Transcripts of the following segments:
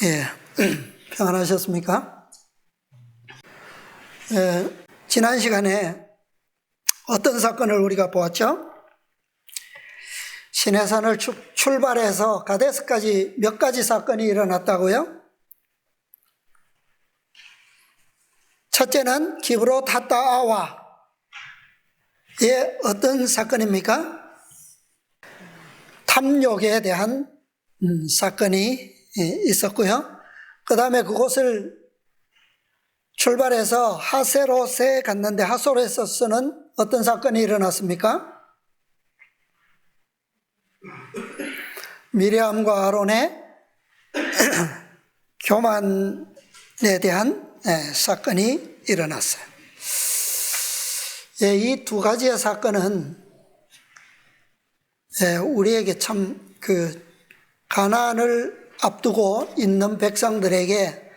예, 평안하셨습니까? 지난 시간에 어떤 사건을 우리가 보았죠? 시내산을 출발해서 가데스까지 몇 가지 사건이 일어났다고요? 첫째는 기브롯 핫다아와의 어떤 사건입니까? 탐욕에 대한 사건이 있었고요. 그 다음에 그곳을 출발해서 하세롯에 갔는데 하세롯에서는 어떤 사건이 일어났습니까? 미리암과 아론의 교만에 대한 사건이 일어났어요. 이 두 가지의 사건은 우리에게 참 가나안을 앞두고 있는 백성들에게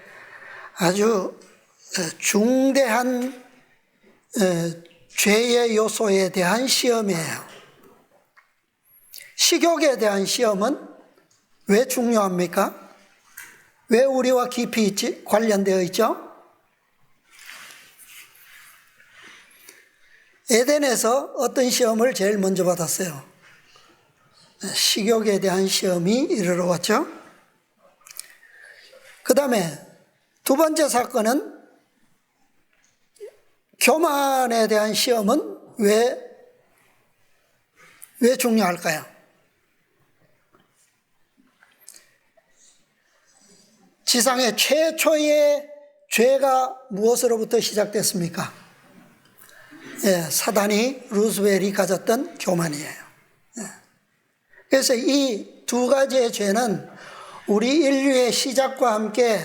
아주 중대한 죄의 요소에 대한 시험이에요. 식욕에 대한 시험은 왜 중요합니까? 왜 우리와 깊이 관련되어 있죠? 에덴에서 어떤 시험을 제일 먼저 받았어요? 식욕에 대한 시험이 이르러 왔죠. 그 다음에 두 번째 사건은 교만에 대한 시험은 왜 중요할까요? 지상의 최초의 죄가 무엇으로부터 시작됐습니까? 사단이 루스벨이 가졌던 교만이에요. 그래서 이 두 가지의 죄는 우리 인류의 시작과 함께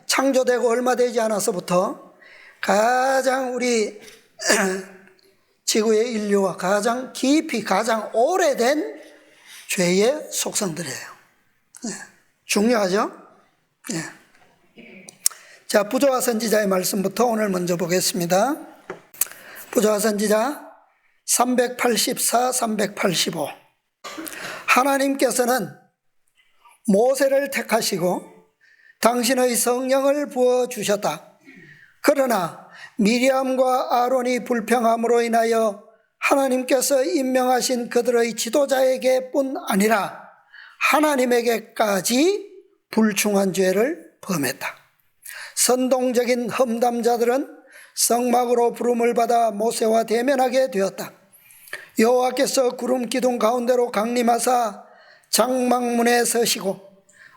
창조되고 얼마 되지 않아서부터 가장 우리 지구의 인류와 가장 깊이 가장 오래된 죄의 속성들이에요. 중요하죠? 자, 부조와 선지자의 말씀부터 오늘 먼저 보겠습니다. 부조와 선지자 384, 385. 하나님께서는 모세를 택하시고 당신의 성령을 부어주셨다. 그러나 미리암과 아론이 불평함으로 인하여 하나님께서 임명하신 그들의 지도자에게 뿐 아니라 하나님에게까지 불충한 죄를 범했다. 선동적인 험담자들은 성막으로 부름을 받아 모세와 대면하게 되었다. 여호와께서 구름 기둥 가운데로 강림하사 장막문에 서시고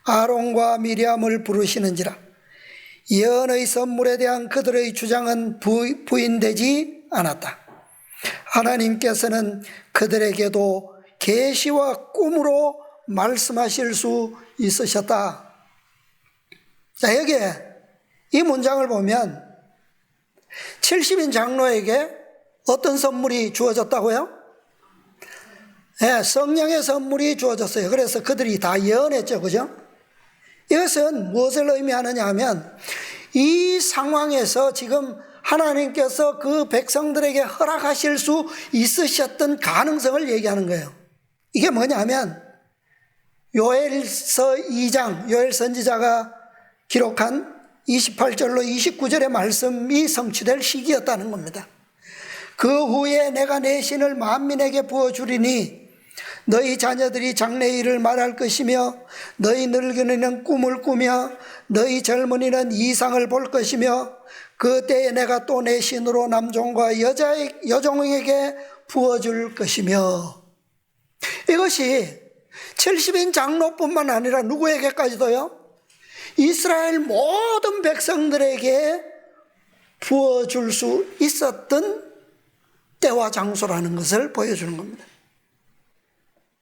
아론과 미리암을 부르시는지라. 예언의 선물에 대한 그들의 주장은 부인되지 않았다. 하나님께서는 그들에게도 계시와 꿈으로 말씀하실 수 있으셨다. 자, 여기에 이 문장을 보면 70인 장로에게 어떤 선물이 주어졌다고요? 성령의 선물이 주어졌어요. 그래서 그들이 다 예언했죠. 그죠? 이것은 무엇을 의미하느냐 하면 이 상황에서 지금 하나님께서 그 백성들에게 허락하실 수 있으셨던 가능성을 얘기하는 거예요. 이게 뭐냐 하면 요엘서 2장 요엘 선지자가 기록한 28절로 29절의 말씀이 성취될 시기였다는 겁니다. 그 후에 내가 내 신을 만민에게 부어주리니 너희 자녀들이 장래일을 말할 것이며 너희 늙은이는 꿈을 꾸며 너희 젊은이는 이상을 볼 것이며 그때에 내가 또 내 신으로 남종과 여종에게 부어줄 것이며. 이것이 70인 장로뿐만 아니라 누구에게까지도요? 이스라엘 모든 백성들에게 부어줄 수 있었던 때와 장소라는 것을 보여주는 겁니다.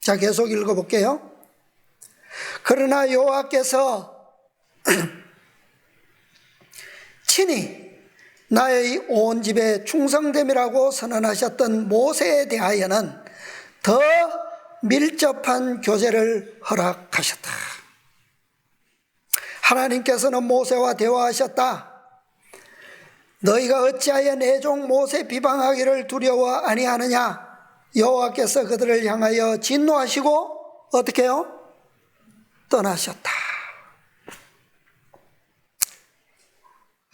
자, 계속 읽어볼게요. 그러나 여호와께서 친히 나의 온 집에 충성됨이라고 선언하셨던 모세에 대하여는 더 밀접한 교제를 허락하셨다. 하나님께서는 모세와 대화하셨다. 너희가 어찌하여 내 종 모세 비방하기를 두려워 아니하느냐? 여호와께서 그들을 향하여 진노하시고 어떻게 해요? 떠나셨다.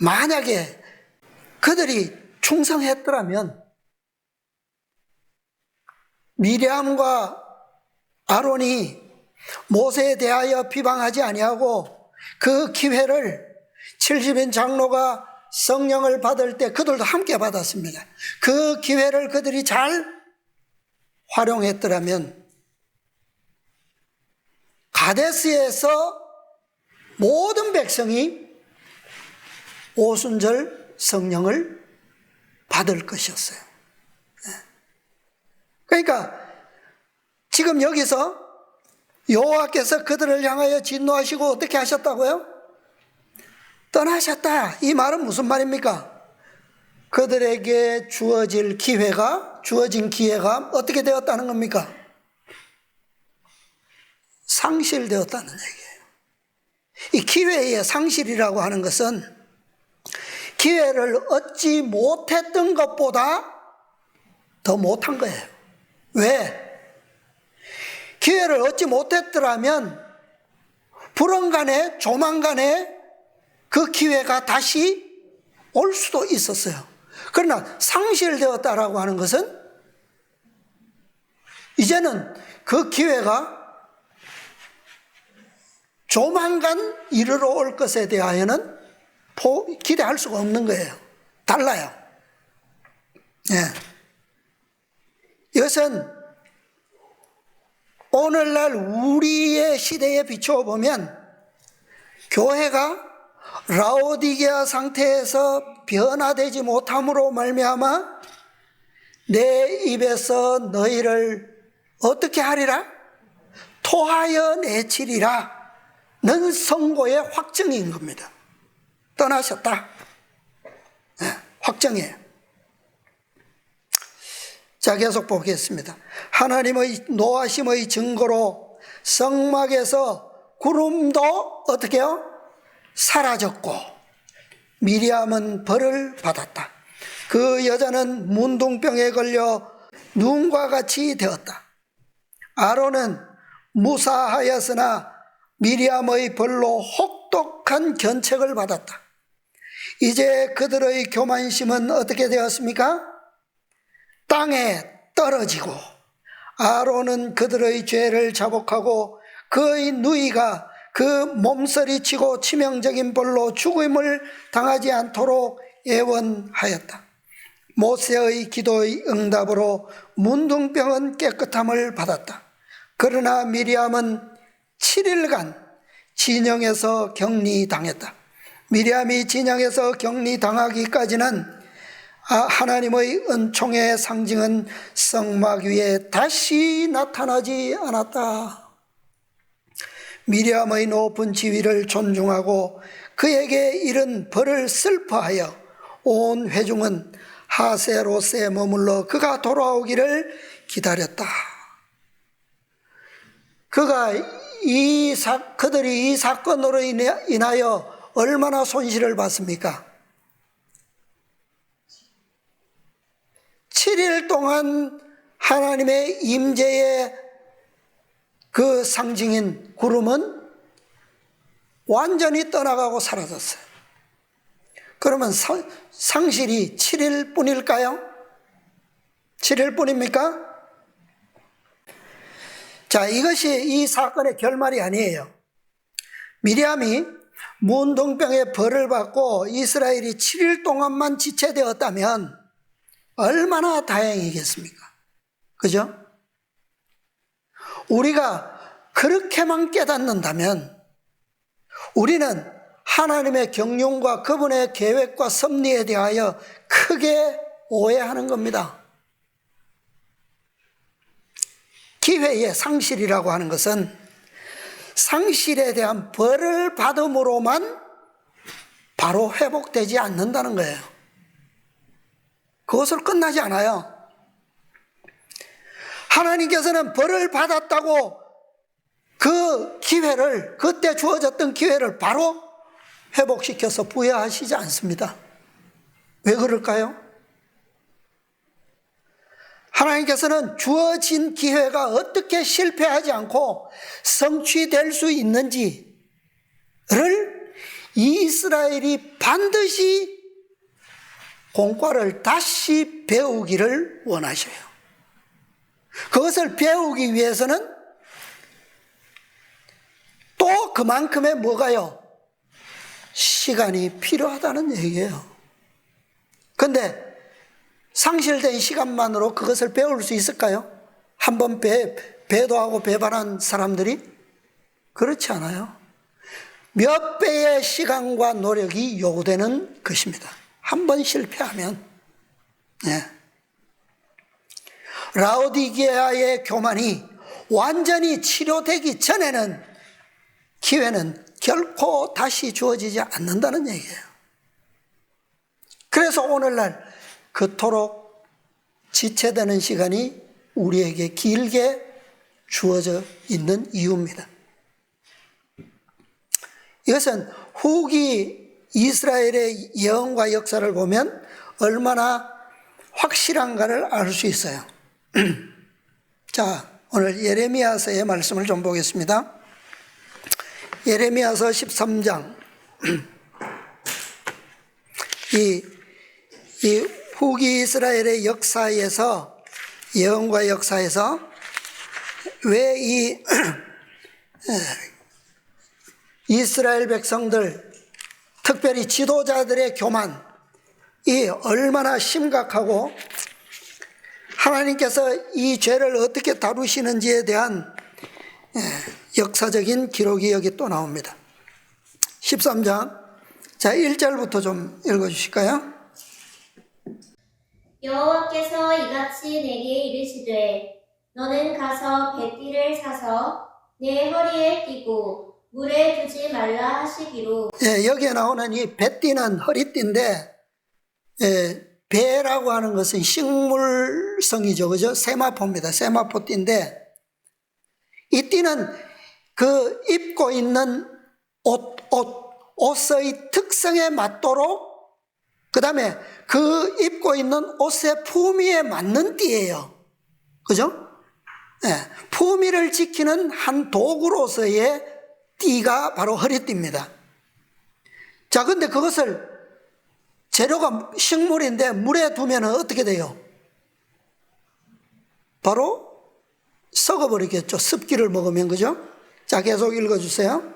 만약에 그들이 충성했더라면 미리암과 아론이 모세에 대하여 비방하지 아니하고 그 기회를 70인 장로가 성령을 받을 때 그들도 함께 받았습니다. 그 기회를 그들이 잘 활용했더라면 가데스에서 모든 백성이 오순절 성령을 받을 것이었어요. 그러니까 지금 여기서 여호와께서 그들을 향하여 진노하시고 어떻게 하셨다고요? 떠나셨다. 이 말은 무슨 말입니까? 그들에게 주어진 기회가 어떻게 되었다는 겁니까? 상실되었다는 얘기예요. 이 기회의 상실이라고 하는 것은 기회를 얻지 못했던 것보다 더 못한 거예요. 왜? 기회를 얻지 못했더라면 불언간에 조만간에 그 기회가 다시 올 수도 있었어요. 그러나 상실되었다라고 하는 것은 이제는 그 기회가 조만간 이르러 올 것에 대하여는 기대할 수가 없는 거예요. 달라요. 예. 이것은 오늘날 우리의 시대에 비추어 보면 교회가 라오디게아 상태에서 변화되지 못함으로 말미암아 내 입에서 너희를 어떻게 하리라? 토하여 내치리라 는 선고의 확정인 겁니다. 떠나셨다. 네, 확정이에요. 자, 계속 보겠습니다. 하나님의 노하심의 증거로 성막에서 구름도 어떻게 해요? 사라졌고 미리암은 벌을 받았다. 그 여자는 문둥병에 걸려 눈과 같이 되었다. 아론은 무사하였으나 미리암의 벌로 혹독한 견책을 받았다. 이제 그들의 교만심은 어떻게 되었습니까? 땅에 떨어지고 아론은 그들의 죄를 자복하고 그의 누이가 그 몸서리치고 치명적인 벌로 죽음을 당하지 않도록 애원하였다. 모세의 기도의 응답으로 문둥병은 깨끗함을 받았다. 그러나 미리암은 7일간 진영에서 격리당했다. 미리암이 진영에서 격리당하기까지는 하나님의 은총의 상징은 성막 위에 다시 나타나지 않았다. 미리암의 높은 지위를 존중하고 그에게 이른 벌을 슬퍼하여 온 회중은 하세롯에 머물러 그가 돌아오기를 기다렸다. 그들이 이 사건으로 인하여 얼마나 손실을 받습니까? 7일 동안 하나님의 임재의 그 상징인 구름은 완전히 떠나가고 사라졌어요. 그러면 상실이 7일 뿐일까요? 7일 뿐입니까? 자, 이것이 이 사건의 결말이 아니에요. 미리암이 문둥병의 벌을 받고 이스라엘이 7일 동안만 지체되었다면 얼마나 다행이겠습니까? 그죠? 우리가 그렇게만 깨닫는다면 우리는 하나님의 경륜과 그분의 계획과 섭리에 대하여 크게 오해하는 겁니다. 기회의 상실이라고 하는 것은 상실에 대한 벌을 받음으로만 바로 회복되지 않는다는 거예요. 그것으로 끝나지 않아요. 하나님께서는 벌을 받았다고 그 기회를, 그때 주어졌던 기회를 바로 회복시켜서 부여하시지 않습니다. 왜 그럴까요? 하나님께서는 주어진 기회가 어떻게 실패하지 않고 성취될 수 있는지를 이스라엘이 반드시 공과를 다시 배우기를 원하셔요. 그것을 배우기 위해서는 또 그만큼의 뭐가요? 시간이 필요하다는 얘기예요. 그런데 상실된 시간만으로 그것을 배울 수 있을까요? 한번 배도하고 배반한 사람들이? 그렇지 않아요. 몇 배의 시간과 노력이 요구되는 것입니다. 한번 실패하면. 네. 라오디게아의 교만이 완전히 치료되기 전에는 기회는 결코 다시 주어지지 않는다는 얘기예요. 그래서 오늘날 그토록 지체되는 시간이 우리에게 길게 주어져 있는 이유입니다. 이것은 후기 이스라엘의 예언과 역사를 보면 얼마나 확실한가를 알 수 있어요. 자, 오늘 예레미야서의 말씀을 좀 보겠습니다. 예레미야서 13장. 이 후기 이스라엘의 역사에서, 예언과 역사에서 왜 이 이스라엘 백성들, 특별히 지도자들의 교만이 얼마나 심각하고 하나님께서 이 죄를 어떻게 다루시는지에 대한 역사적인 기록이 여기 또 나옵니다. 13장, 자 1절부터 좀 읽어주실까요? 여호와께서 이같이 내게 이르시되 너는 가서 배띠를 사서 내 허리에 띠고 물에 두지 말라 하시기로. 여기에 나오는 이 배띠는 허리띠인데, 배라고 하는 것은 식물성이죠, 그죠? 세마포입니다. 세마포띠인데, 이 띠는 그 입고 있는 옷의 특성에 맞도록, 그 다음에 그 입고 있는 옷의 품위에 맞는 띠예요. 그죠? 품위를 지키는 한 도구로서의 띠가 바로 허리띠입니다. 자, 근데 그것을 재료가 식물인데 물에 두면 어떻게 돼요? 바로 썩어버리겠죠. 습기를 먹으면, 그죠? 자, 계속 읽어주세요.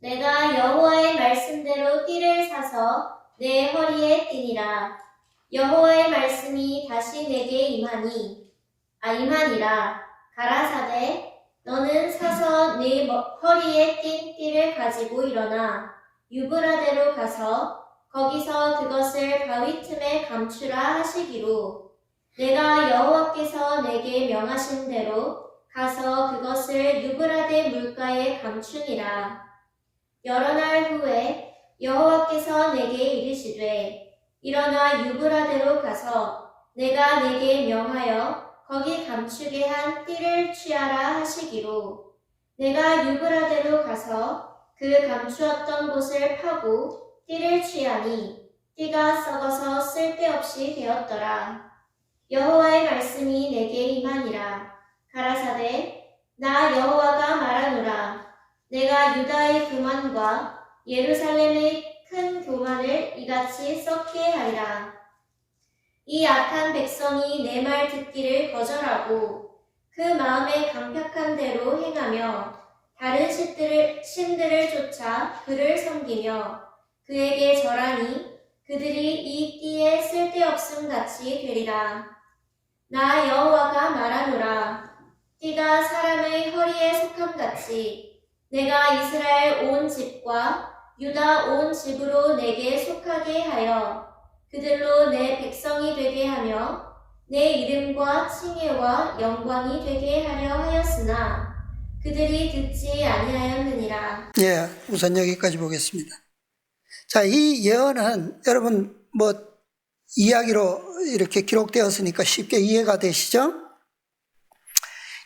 내가 여호와의 말씀대로 띠를 사서 내 허리에 띠니라. 여호와의 말씀이 다시 내게 임하니라. 가라사대 너는 사서 네 허리에 띈 띠를 가지고 일어나 유브라데로 가서 거기서 그것을 바위 틈에 감추라 하시기로. 내가 여호와께서 내게 명하신 대로 가서 그것을 유브라데 물가에 감추니라. 여러 날 후에 여호와께서 내게 이르시되 일어나 유브라데로 가서 내가 내게 명하여 거기 감추게 한 띠를 취하라 하시기로. 내가 유브라데로 가서 그 감추었던 곳을 파고 띠를 취하니 띠가 썩어서 쓸데없이 되었더라. 여호와의 말씀이 내게 임하니라. 가라사대 나 여호와가 말하노라. 내가 유다의 교만과 예루살렘의 큰 교만을 이같이 썩게 하리라. 이 악한 백성이 내 말 듣기를 거절하고 그 마음에 강팍한 대로 행하며 다른 신들을 쫓아 그를 섬기며 그에게 절하니 그들이 이 띠에 쓸데없음 같이 되리라. 나 여호와가 말하노라. 띠가 사람의 허리에 속함같이 내가 이스라엘 온 집과 유다 온 집으로 내게 속하게 하여 그들로 내 백성이 되게 하며 내 이름과 칭혜와 영광이 되게 하려 하였으나 그들이 듣지 아니하였느니라. 우선 여기까지 보겠습니다. 자, 이 예언은 여러분 이야기로 이렇게 기록되었으니까 쉽게 이해가 되시죠?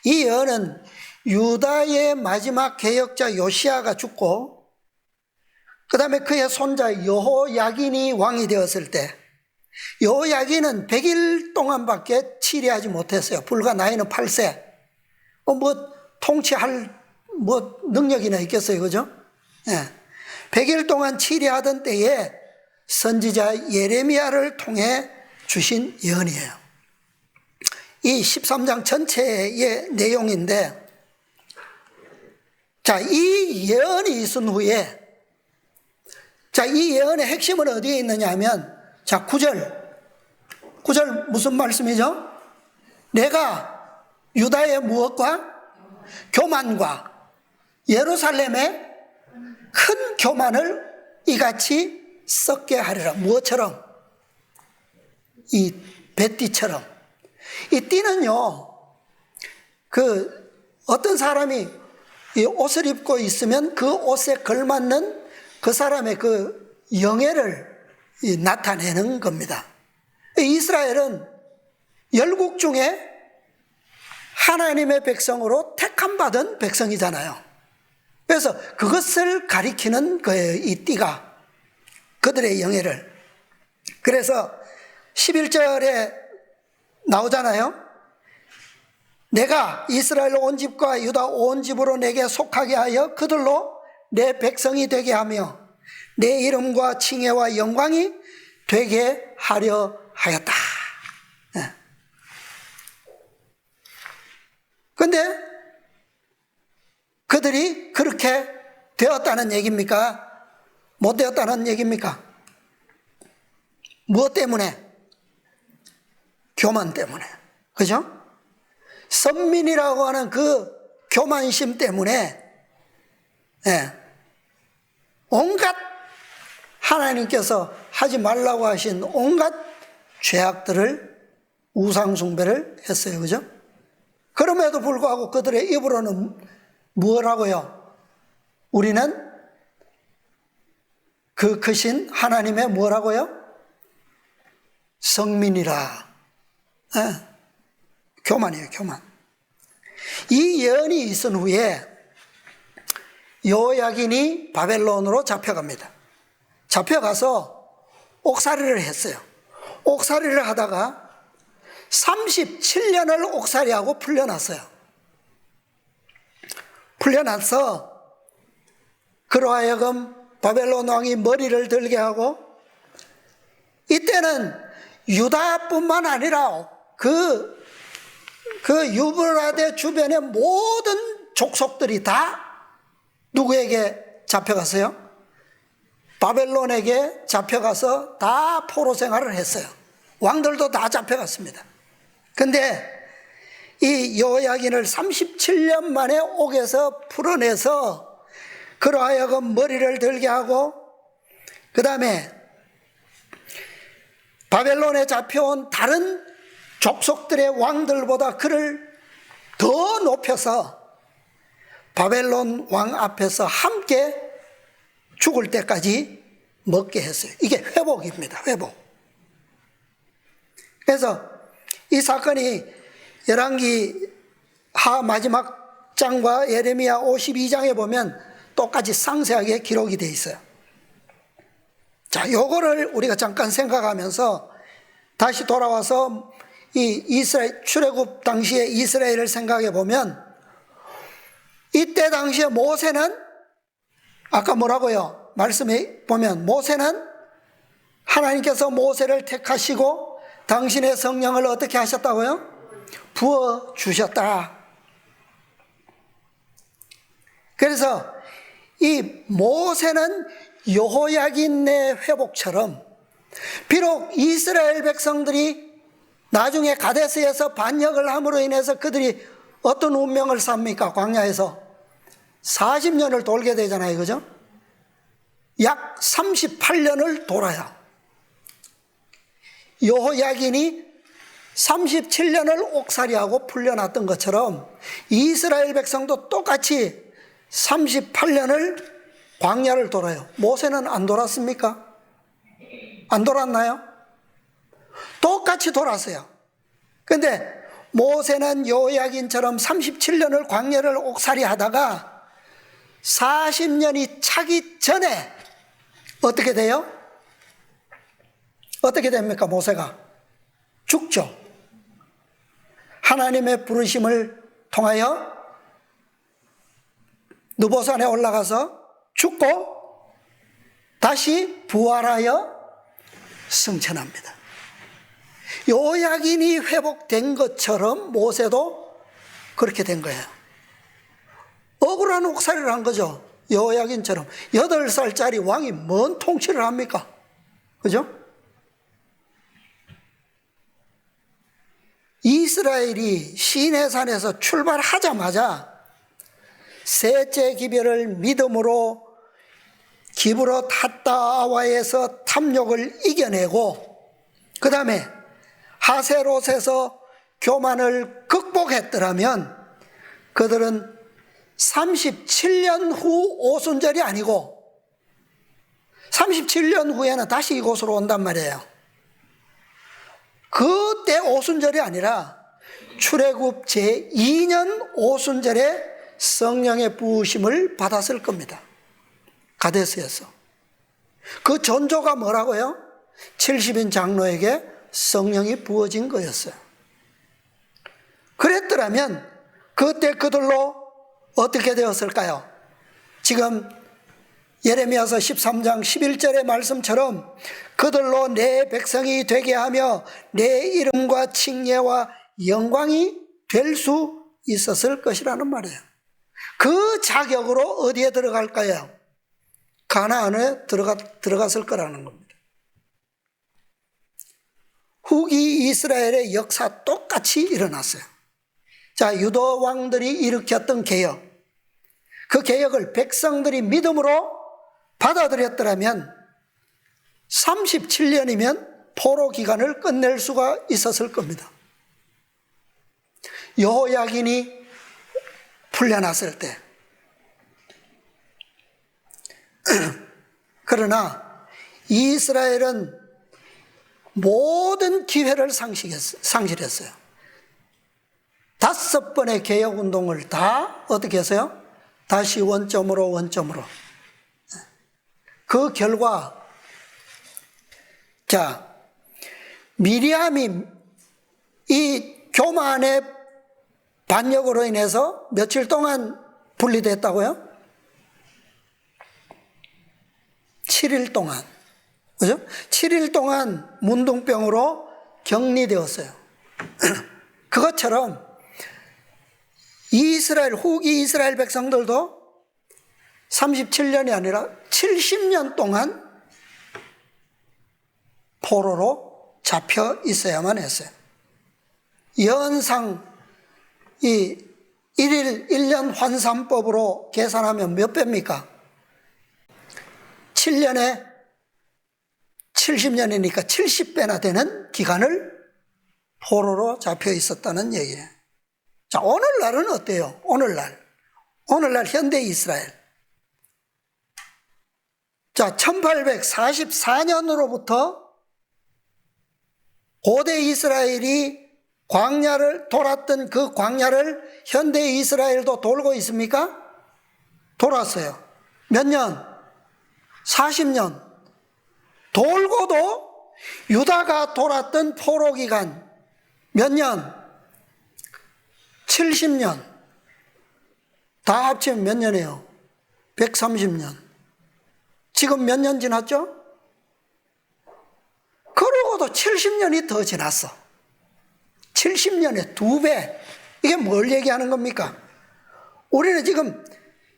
이 예언은 유다의 마지막 개혁자 요시야가 죽고 그 다음에 그의 손자 여호야긴이 왕이 되었을 때, 여호야긴은 100일 동안밖에 치리하지 못했어요. 불과 나이는 8세. 통치할 능력이나 있겠어요, 그죠? 100일 동안 치리하던 때에 선지자 예레미야를 통해 주신 예언이에요. 이 13장 전체의 내용인데, 자, 이 예언이 있은 후에, 자, 이 예언의 핵심은 어디에 있느냐 하면, 자, 9절 무슨 말씀이죠? 내가 유다의 무엇과 교만과 예루살렘의 큰 교만을 이같이 썩게 하리라. 무엇처럼? 이 뱃띠처럼. 이 띠는요, 어떤 사람이 이 옷을 입고 있으면 그 옷에 걸맞는 그 사람의 그 영예를 나타내는 겁니다. 이스라엘은 열국 중에 하나님의 백성으로 택함받은 백성이잖아요. 그래서 그것을 가리키는 거예요, 이 띠가. 그들의 영예를. 그래서 11절에 나오잖아요. 내가 이스라엘 온 집과 유다 온 집으로 내게 속하게 하여 그들로 내 백성이 되게 하며 내 이름과 칭혜와 영광이 되게 하려 하였다. 그런데 그들이 그렇게 되었다는 얘기입니까? 못 되었다는 얘기입니까? 무엇 때문에? 교만 때문에. 그죠? 선민이라고 하는 그 교만심 때문에 온갖 하나님께서 하지 말라고 하신 온갖 죄악들을 우상숭배를 했어요. 그죠? 그럼에도 불구하고 그들의 입으로는 뭐라고요? 우리는 그 크신 하나님의 뭐라고요? 성민이라. 교만이에요, 교만. 이 예언이 있은 후에 여호야긴이 바벨론으로 잡혀갑니다. 잡혀가서 옥살이를 했어요. 옥살이를 하다가 37년을 옥살이하고 풀려났어요. 풀려나서 그로 하여금 바벨론 왕이 머리를 들게 하고, 이때는 유다뿐만 아니라 그 유브라데 주변의 모든 족속들이 다 누구에게 잡혀갔어요? 바벨론에게 잡혀가서 다 포로 생활을 했어요. 왕들도 다 잡혀갔습니다. 근데 이 여호야긴을 37년 만에 옥에서 풀어내서 그로 하여금 머리를 들게 하고, 그 다음에 바벨론에 잡혀온 다른 족속들의 왕들보다 그를 더 높여서 바벨론 왕 앞에서 함께 죽을 때까지 먹게 했어요. 이게 회복입니다. 회복. 그래서 이 사건이 열왕기 하 마지막 장과 예레미야 52장에 보면 똑같이 상세하게 기록이 되어 있어요. 자, 요거를 우리가 잠깐 생각하면서 다시 돌아와서 이 이스라엘 출애굽 당시에 이스라엘을 생각해 보면, 이때 당시에 모세는 아까 뭐라고요? 말씀에 보면 모세는 하나님께서 모세를 택하시고 당신의 성령을 어떻게 하셨다고요? 부어 주셨다. 그래서 이 모세는 여호야긴의 회복처럼, 비록 이스라엘 백성들이 나중에 가데스에서 반역을 함으로 인해서 그들이 어떤 운명을 삽니까? 광야에서 40년을 돌게 되잖아요. 그죠? 약 38년을 돌아요. 여호야긴이 37년을 옥살이하고 풀려났던 것처럼 이스라엘 백성도 똑같이 38년을 광야를 돌아요. 모세는 안 돌았습니까? 안 돌았나요? 똑같이 돌았어요. 근데 모세는 여호야긴처럼 37년을 광야를 옥살이 하다가 40년이 차기 전에 어떻게 돼요? 어떻게 됩니까? 모세가 죽죠. 하나님의 부르심을 통하여 느보산에 올라가서 죽고 다시 부활하여 승천합니다. 요약인이 회복된 것처럼 모세도 그렇게 된 거예요. 억울한 옥살이를 한 거죠. 여호야긴처럼 8살짜리 왕이 뭔 통치를 합니까? 그죠? 이스라엘이 시내산에서 출발하자마자 셋째 기별을 믿음으로 기브롯 핫다와에서 탐욕을 이겨내고 그 다음에 하세롯에서 교만을 극복했더라면 그들은 37년 후 오순절이 아니고 37년 후에는 다시 이곳으로 온단 말이에요. 그때 오순절이 아니라 출애굽 제2년 오순절에 성령의 부으심을 받았을 겁니다. 가데스에서. 그 전조가 뭐라고요? 70인 장로에게 성령이 부어진 거였어요. 그랬더라면 그때 그들로 어떻게 되었을까요? 지금 예레미야서 13장 11절의 말씀처럼 그들로 내 백성이 되게 하며 내 이름과 칭예와 영광이 될 수 있었을 것이라는 말이에요. 그 자격으로 어디에 들어갈까요? 가나안에 들어갔을 거라는 겁니다. 후기 이스라엘의 역사 똑같이 일어났어요. 자, 유다 왕들이 일으켰던 개혁, 그 개혁을 백성들이 믿음으로 받아들였더라면 37년이면 포로 기간을 끝낼 수가 있었을 겁니다. 여호야긴이 풀려났을 때. 그러나 이스라엘은 모든 기회를 상실했어요. 5번의 개혁운동을 다 어떻게 했어요? 다시 원점으로. 그 결과, 자, 미리암이 이 교만의 반역으로 인해서 며칠 동안 분리됐다고요? 7일 동안. 그죠? 7일 동안 문둥병으로 격리되었어요. 그것처럼 후기 이스라엘 백성들도 37년이 아니라 70년 동안 포로로 잡혀 있어야만 했어요. 연상 이 1년 환산법으로 계산하면 몇 배입니까? 7년에 70년이니까 70배나 되는 기간을 포로로 잡혀 있었다는 얘기예요. 자, 오늘날은 어때요? 오늘날 현대 이스라엘. 자, 1844년으로부터 고대 이스라엘이 광야를 돌았던 그 광야를 현대 이스라엘도 돌고 있습니까? 돌았어요. 몇 년? 40년. 돌고도 유다가 돌았던 포로 기간 몇 년? 70년. 다 합치면 몇 년이에요? 130년. 지금 몇 년 지났죠? 그러고도 70년이 더 지났어. 70년에 2배. 이게 뭘 얘기하는 겁니까? 우리는 지금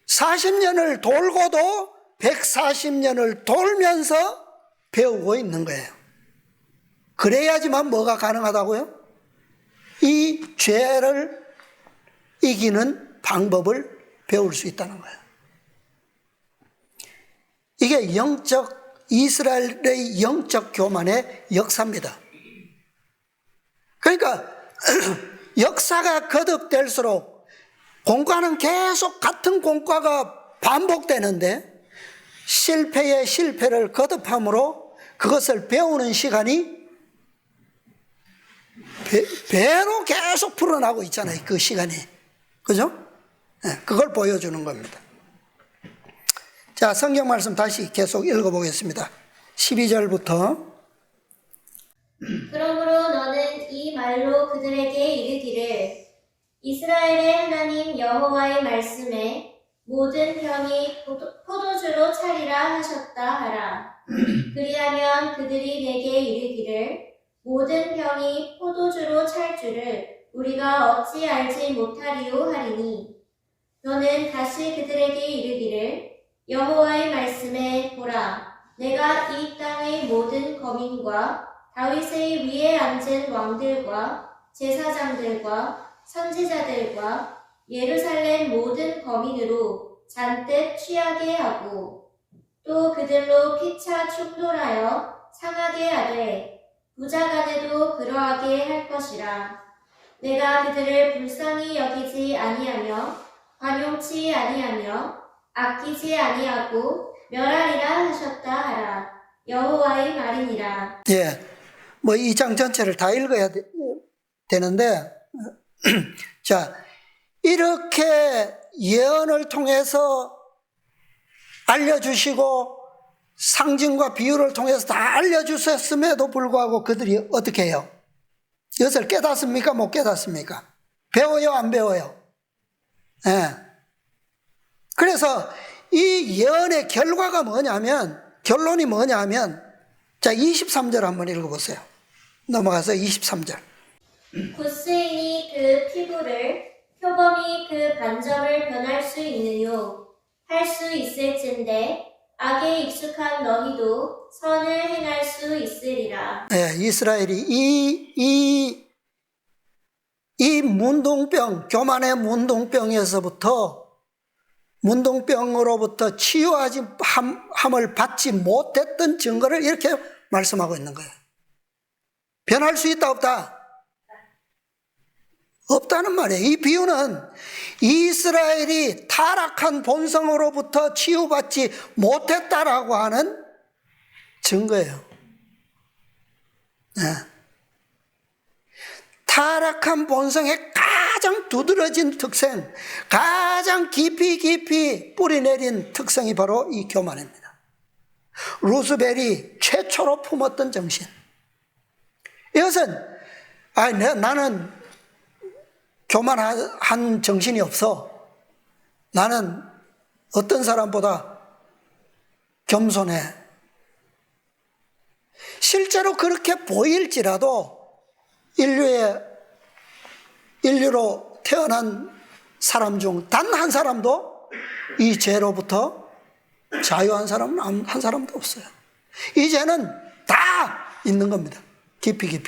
40년을 돌고도 140년을 돌면서 배우고 있는 거예요. 그래야지만 뭐가 가능하다고요? 이 죄를 이기는 방법을 배울 수 있다는 거예요. 이게 이스라엘의 영적 교만의 역사입니다. 그러니까 역사가 거듭될수록 공과는 계속 같은 공과가 반복되는데 실패의 실패를 거듭함으로 그것을 배우는 시간이 배로 계속 불어나고 있잖아요. 그 시간이. 그죠? 네, 그걸 보여주는 겁니다. 자, 성경 말씀 다시 계속 읽어보겠습니다. 12절부터. 그러므로 너는 이 말로 그들에게 이르기를 이스라엘의 하나님 여호와의 말씀에 모든 병이 포도주로 차리라 하셨다 하라. 그리하면 그들이 내게 이르기를 모든 병이 포도주로 찰 줄을 우리가 어찌 알지 못하리요 하리니 너는 다시 그들에게 이르기를 여호와의 말씀에 보라 내가 이 땅의 모든 거민과 다윗의 위에 앉은 왕들과 제사장들과 선지자들과 예루살렘 모든 거민으로 잔뜩 취하게 하고 또 그들로 피차 충돌하여 상하게 하되 부자간에도 그러하게 할 것이라. 내가 그들을 불쌍히 여기지 아니하며 관용치 아니하며 아끼지 아니하고 멸하리라 하셨다 하라. 여호와의 말이니라. 예, 뭐 이 장 전체를 다 읽어야 되는데 자, 이렇게 예언을 통해서 알려주시고 상징과 비유를 통해서 다 알려주셨음에도 불구하고 그들이 어떻게 해요? 이것을 깨닫습니까? 못 깨닫습니까? 배워요? 안 배워요? 예. 그래서 이 예언의 결과가 뭐냐면, 결론이 뭐냐면, 자, 23절 한번 읽어보세요. 넘어가서 23절. 굿스인이 그 피부를, 표범이 그 반점을 변할 수 있느뇨? 할 수 있을진데 악에 익숙한 너희도 선을 행할 수 있으리라. 예, 이스라엘이 이 문둥병, 교만의 문둥병으로부터 치유하지 함을 받지 못했던 증거를 이렇게 말씀하고 있는 거예요. 변할 수 있다, 없다? 없다는 말이에요. 이 비유는 이스라엘이 타락한 본성으로부터 치유받지 못했다라고 하는 증거예요. 네. 타락한 본성의 가장 두드러진 특성, 가장 깊이 뿌리내린 특성이 바로 이 교만입니다. 루스벨이 최초로 품었던 정신. 이것은 나는 교만한 정신이 없어. 나는 어떤 사람보다 겸손해. 실제로 그렇게 보일지라도 인류로 태어난 사람 중 단 한 사람도 이 죄로부터 자유한 사람은 한 사람도 없어요. 이 죄는 다 있는 겁니다. 깊이.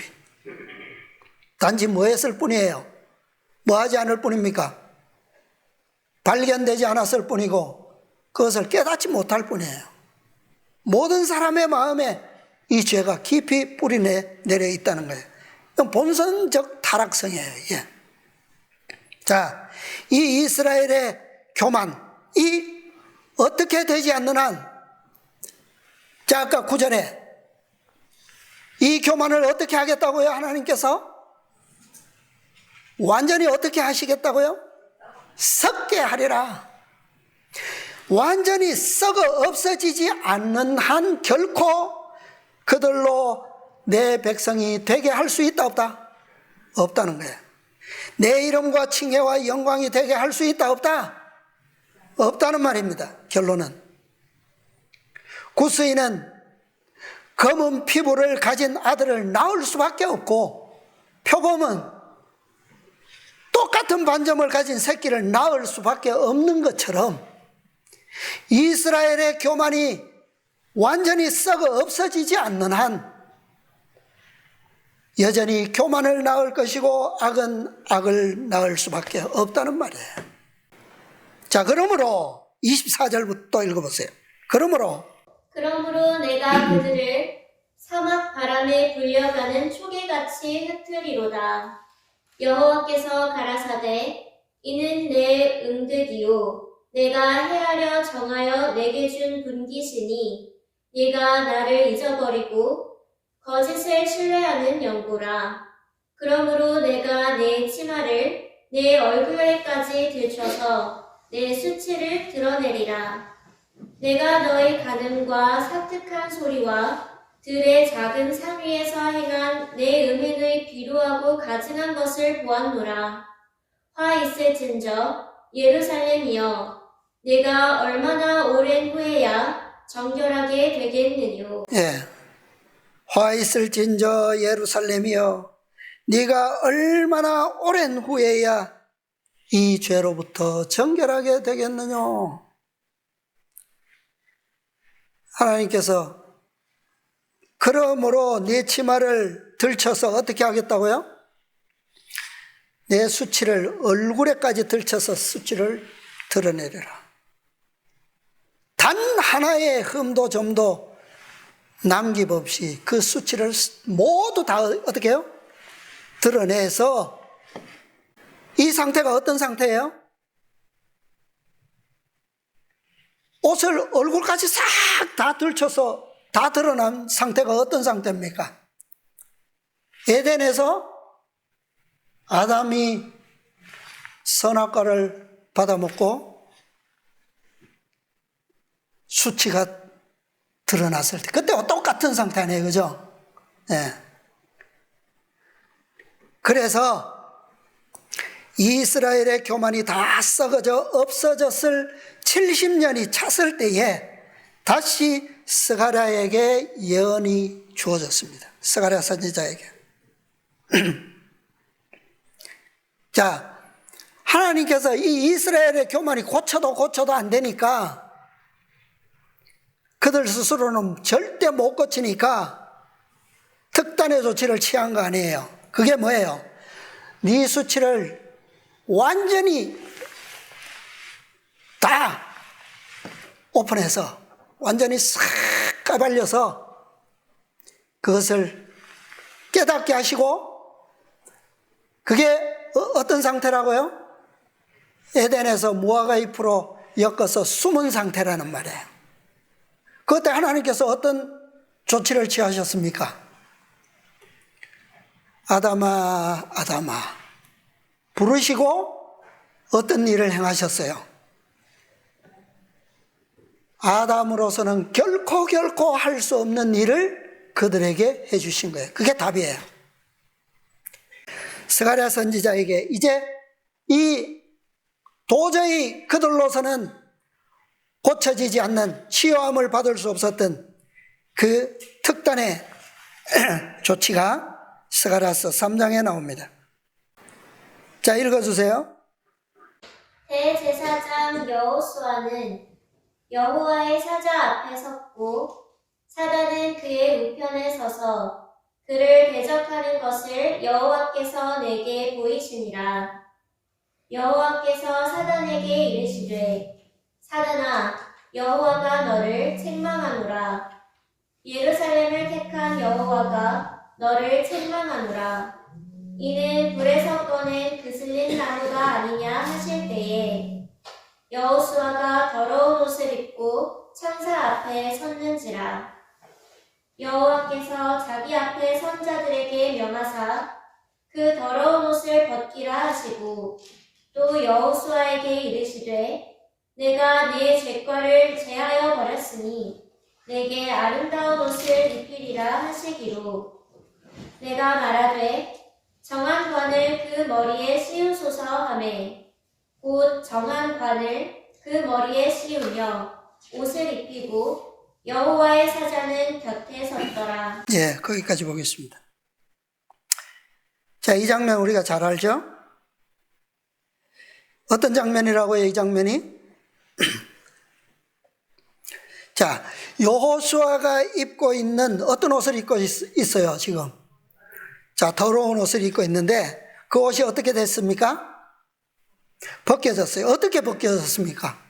단지 뭐 했을 뿐이에요? 뭐 하지 않을 뿐입니까? 발견되지 않았을 뿐이고 그것을 깨닫지 못할 뿐이에요. 모든 사람의 마음에 이 죄가 깊이 뿌리 내려 있다는 거예요. 본성적 타락성이에요. 예. 자, 이 이스라엘의 교만, 이 어떻게 되지 않는 한, 자, 아까 9절에 이 교만을 어떻게 하겠다고요? 하나님께서 완전히 어떻게 하시겠다고요? 썩게 하리라. 완전히 썩어 없어지지 않는 한 결코 그들로 내 백성이 되게 할 수 있다, 없다? 없다는 거예요. 내 이름과 칭혜와 영광이 되게 할 수 있다, 없다? 없다는 말입니다. 결론은 굿스인은 검은 피부를 가진 아들을 낳을 수밖에 없고 표범은 똑같은 반점을 가진 새끼를 낳을 수밖에 없는 것처럼 이스라엘의 교만이 완전히 썩어 없어지지 않는 한 여전히 교만을 낳을 것이고 악은 악을 낳을 수밖에 없다는 말이에요. 자, 그러므로 24절부터 읽어보세요. 그러므로 내가 그들을 사막 바람에 불려가는 초계같이 흩으리로다. 여호와께서 가라사대 이는 내 응득이요 내가 헤아려 정하여 내게 준 분기시니 네가 나를 잊어버리고 거짓을 신뢰하는 연고라. 그러므로 내가 내 치마를 내 얼굴에까지 들춰서 내 수치를 드러내리라. 내가 너의 간음과 사특한 소리와 들의 작은 산 위에서 행한 내 음행의 비루하고 가증한 것을 보았노라. 화 있을진저 예루살렘이여 내가 얼마나 오랜 후에야 정결하게 되겠느뇨. 예. 화 있을진저 예루살렘이여, 네가 얼마나 오랜 후에야 이 죄로부터 정결하게 되겠느냐. 하나님께서 그러므로 네 치마를 들쳐서 어떻게 하겠다고요? 내 수치를 얼굴에까지 들쳐서 수치를 드러내리라. 단 하나의 흠도 점도 남김없이 그 수치를 모두 다 어떻게 해요? 드러내서, 이 상태가 어떤 상태예요? 옷을 얼굴까지 싹 다 들쳐서 다 드러난 상태가 어떤 상태입니까? 에덴에서 아담이 선악과를 받아먹고 수치가 드러났을 때, 그때와 똑같은 상태 아니에요, 그죠? 예. 그래서 이스라엘의 교만이 다 썩어져 없어졌을 70년이 찼을 때에 다시 스가랴에게 예언이 주어졌습니다. 스가랴 선지자에게. 자, 하나님께서 이 이스라엘의 교만이 고쳐도 안 되니까, 그들 스스로는 절대 못 고치니까 특단의 조치를 취한 거 아니에요. 그게 뭐예요? 네 수치를 완전히 다 오픈해서 완전히 싹 까발려서 그것을 깨닫게 하시고, 그게 어떤 상태라고요? 에덴에서 무화과 잎으로 엮어서 숨은 상태라는 말이에요. 그때 하나님께서 어떤 조치를 취하셨습니까? 아담아, 아담아 부르시고 어떤 일을 행하셨어요? 아담으로서는 결코 할 수 없는 일을 그들에게 해주신 거예요. 그게 답이에요. 스가랴 선지자에게 이제 이 도저히 그들로서는 고쳐지지 않는, 치유함을 받을 수 없었던 그 특단의 조치가 스가랴서 3장에 나옵니다. 자, 읽어주세요. 대제사장 여호수아는 여호와의 사자 앞에 섰고 사단은 그의 우편에 서서 그를 대적하는 것을 여호와께서 내게 보이시니라. 여호와께서 사단에게 이르시되 사단아, 여호와가 너를 책망하노라. 예루살렘을 택한 여호와가 너를 책망하노라. 이는 불에서 꺼낸 그슬린 나무가 아니냐 하실 때에 여호수아가 더러운 옷을 입고 천사 앞에 섰는지라. 여호와께서 자기 앞에 선 자들에게 명하사 그 더러운 옷을 벗기라 하시고, 또 여호수아에게 이르시되 내가 네 죄과를 제하여 버렸으니 내게 아름다운 옷을 입히리라 하시기로, 내가 말하되 정한 관을 그 머리에 씌우소서 하매 곧 정한 관을 그 머리에 씌우며 옷을 입히고 여호와의 사자는 곁에 섰더라. 예, 거기까지 보겠습니다. 자, 이 장면 우리가 잘 알죠? 어떤 장면이라고요, 이 장면이? 자, 여호수아가 입고 있는 어떤 옷을 입고 있어요, 지금? 자, 더러운 옷을 입고 있는데 그 옷이 어떻게 됐습니까? 벗겨졌어요. 어떻게 벗겨졌습니까?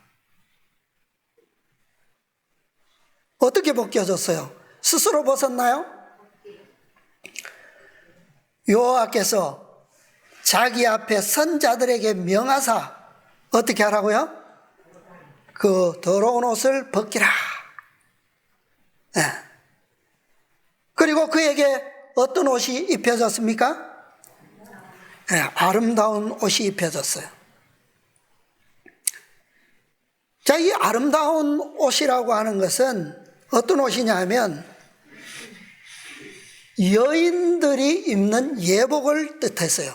어떻게 벗겨졌어요? 스스로 벗었나요? 여호와께서 자기 앞에 선 자들에게 명하사 어떻게 하라고요? 그 더러운 옷을 벗기라. 네. 그리고 그에게 어떤 옷이 입혀졌습니까? 네, 아름다운 옷이 입혀졌어요. 자, 이 아름다운 옷이라고 하는 것은 어떤 옷이냐 하면 여인들이 입는 예복을 뜻했어요.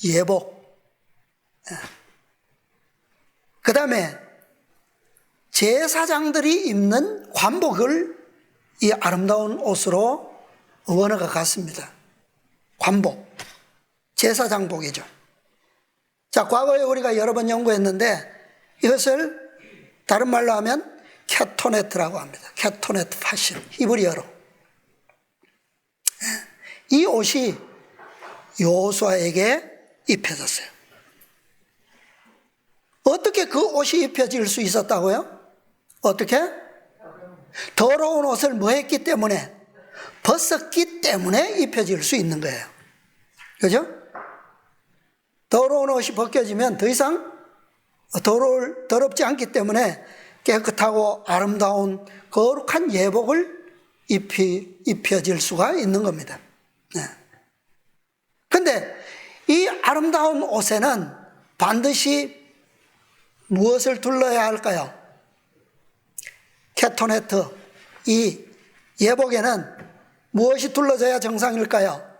예복. 그 다음에 제사장들이 입는 관복을 이 아름다운 옷으로 원어가 같습니다. 관복, 제사장복이죠. 자, 과거에 우리가 여러 번 연구했는데 이것을 다른 말로 하면 케토네트라고 합니다. 케토네트 파신, 히브리어로. 이 옷이 여호수아에게 입혀졌어요. 어떻게 그 옷이 입혀질 수 있었다고요? 어떻게? 더러운 옷을 뭐 했기 때문에? 벗었기 때문에 입혀질 수 있는 거예요. 그죠? 더러운 옷이 벗겨지면 더 이상 더럽지 않기 때문에 깨끗하고 아름다운 거룩한 예복을 입혀질 수가 있는 겁니다. 그런데 이 아름다운 옷에는 반드시 무엇을 둘러야 할까요? 케토네트, 이 예복에는 무엇이 둘러져야 정상일까요?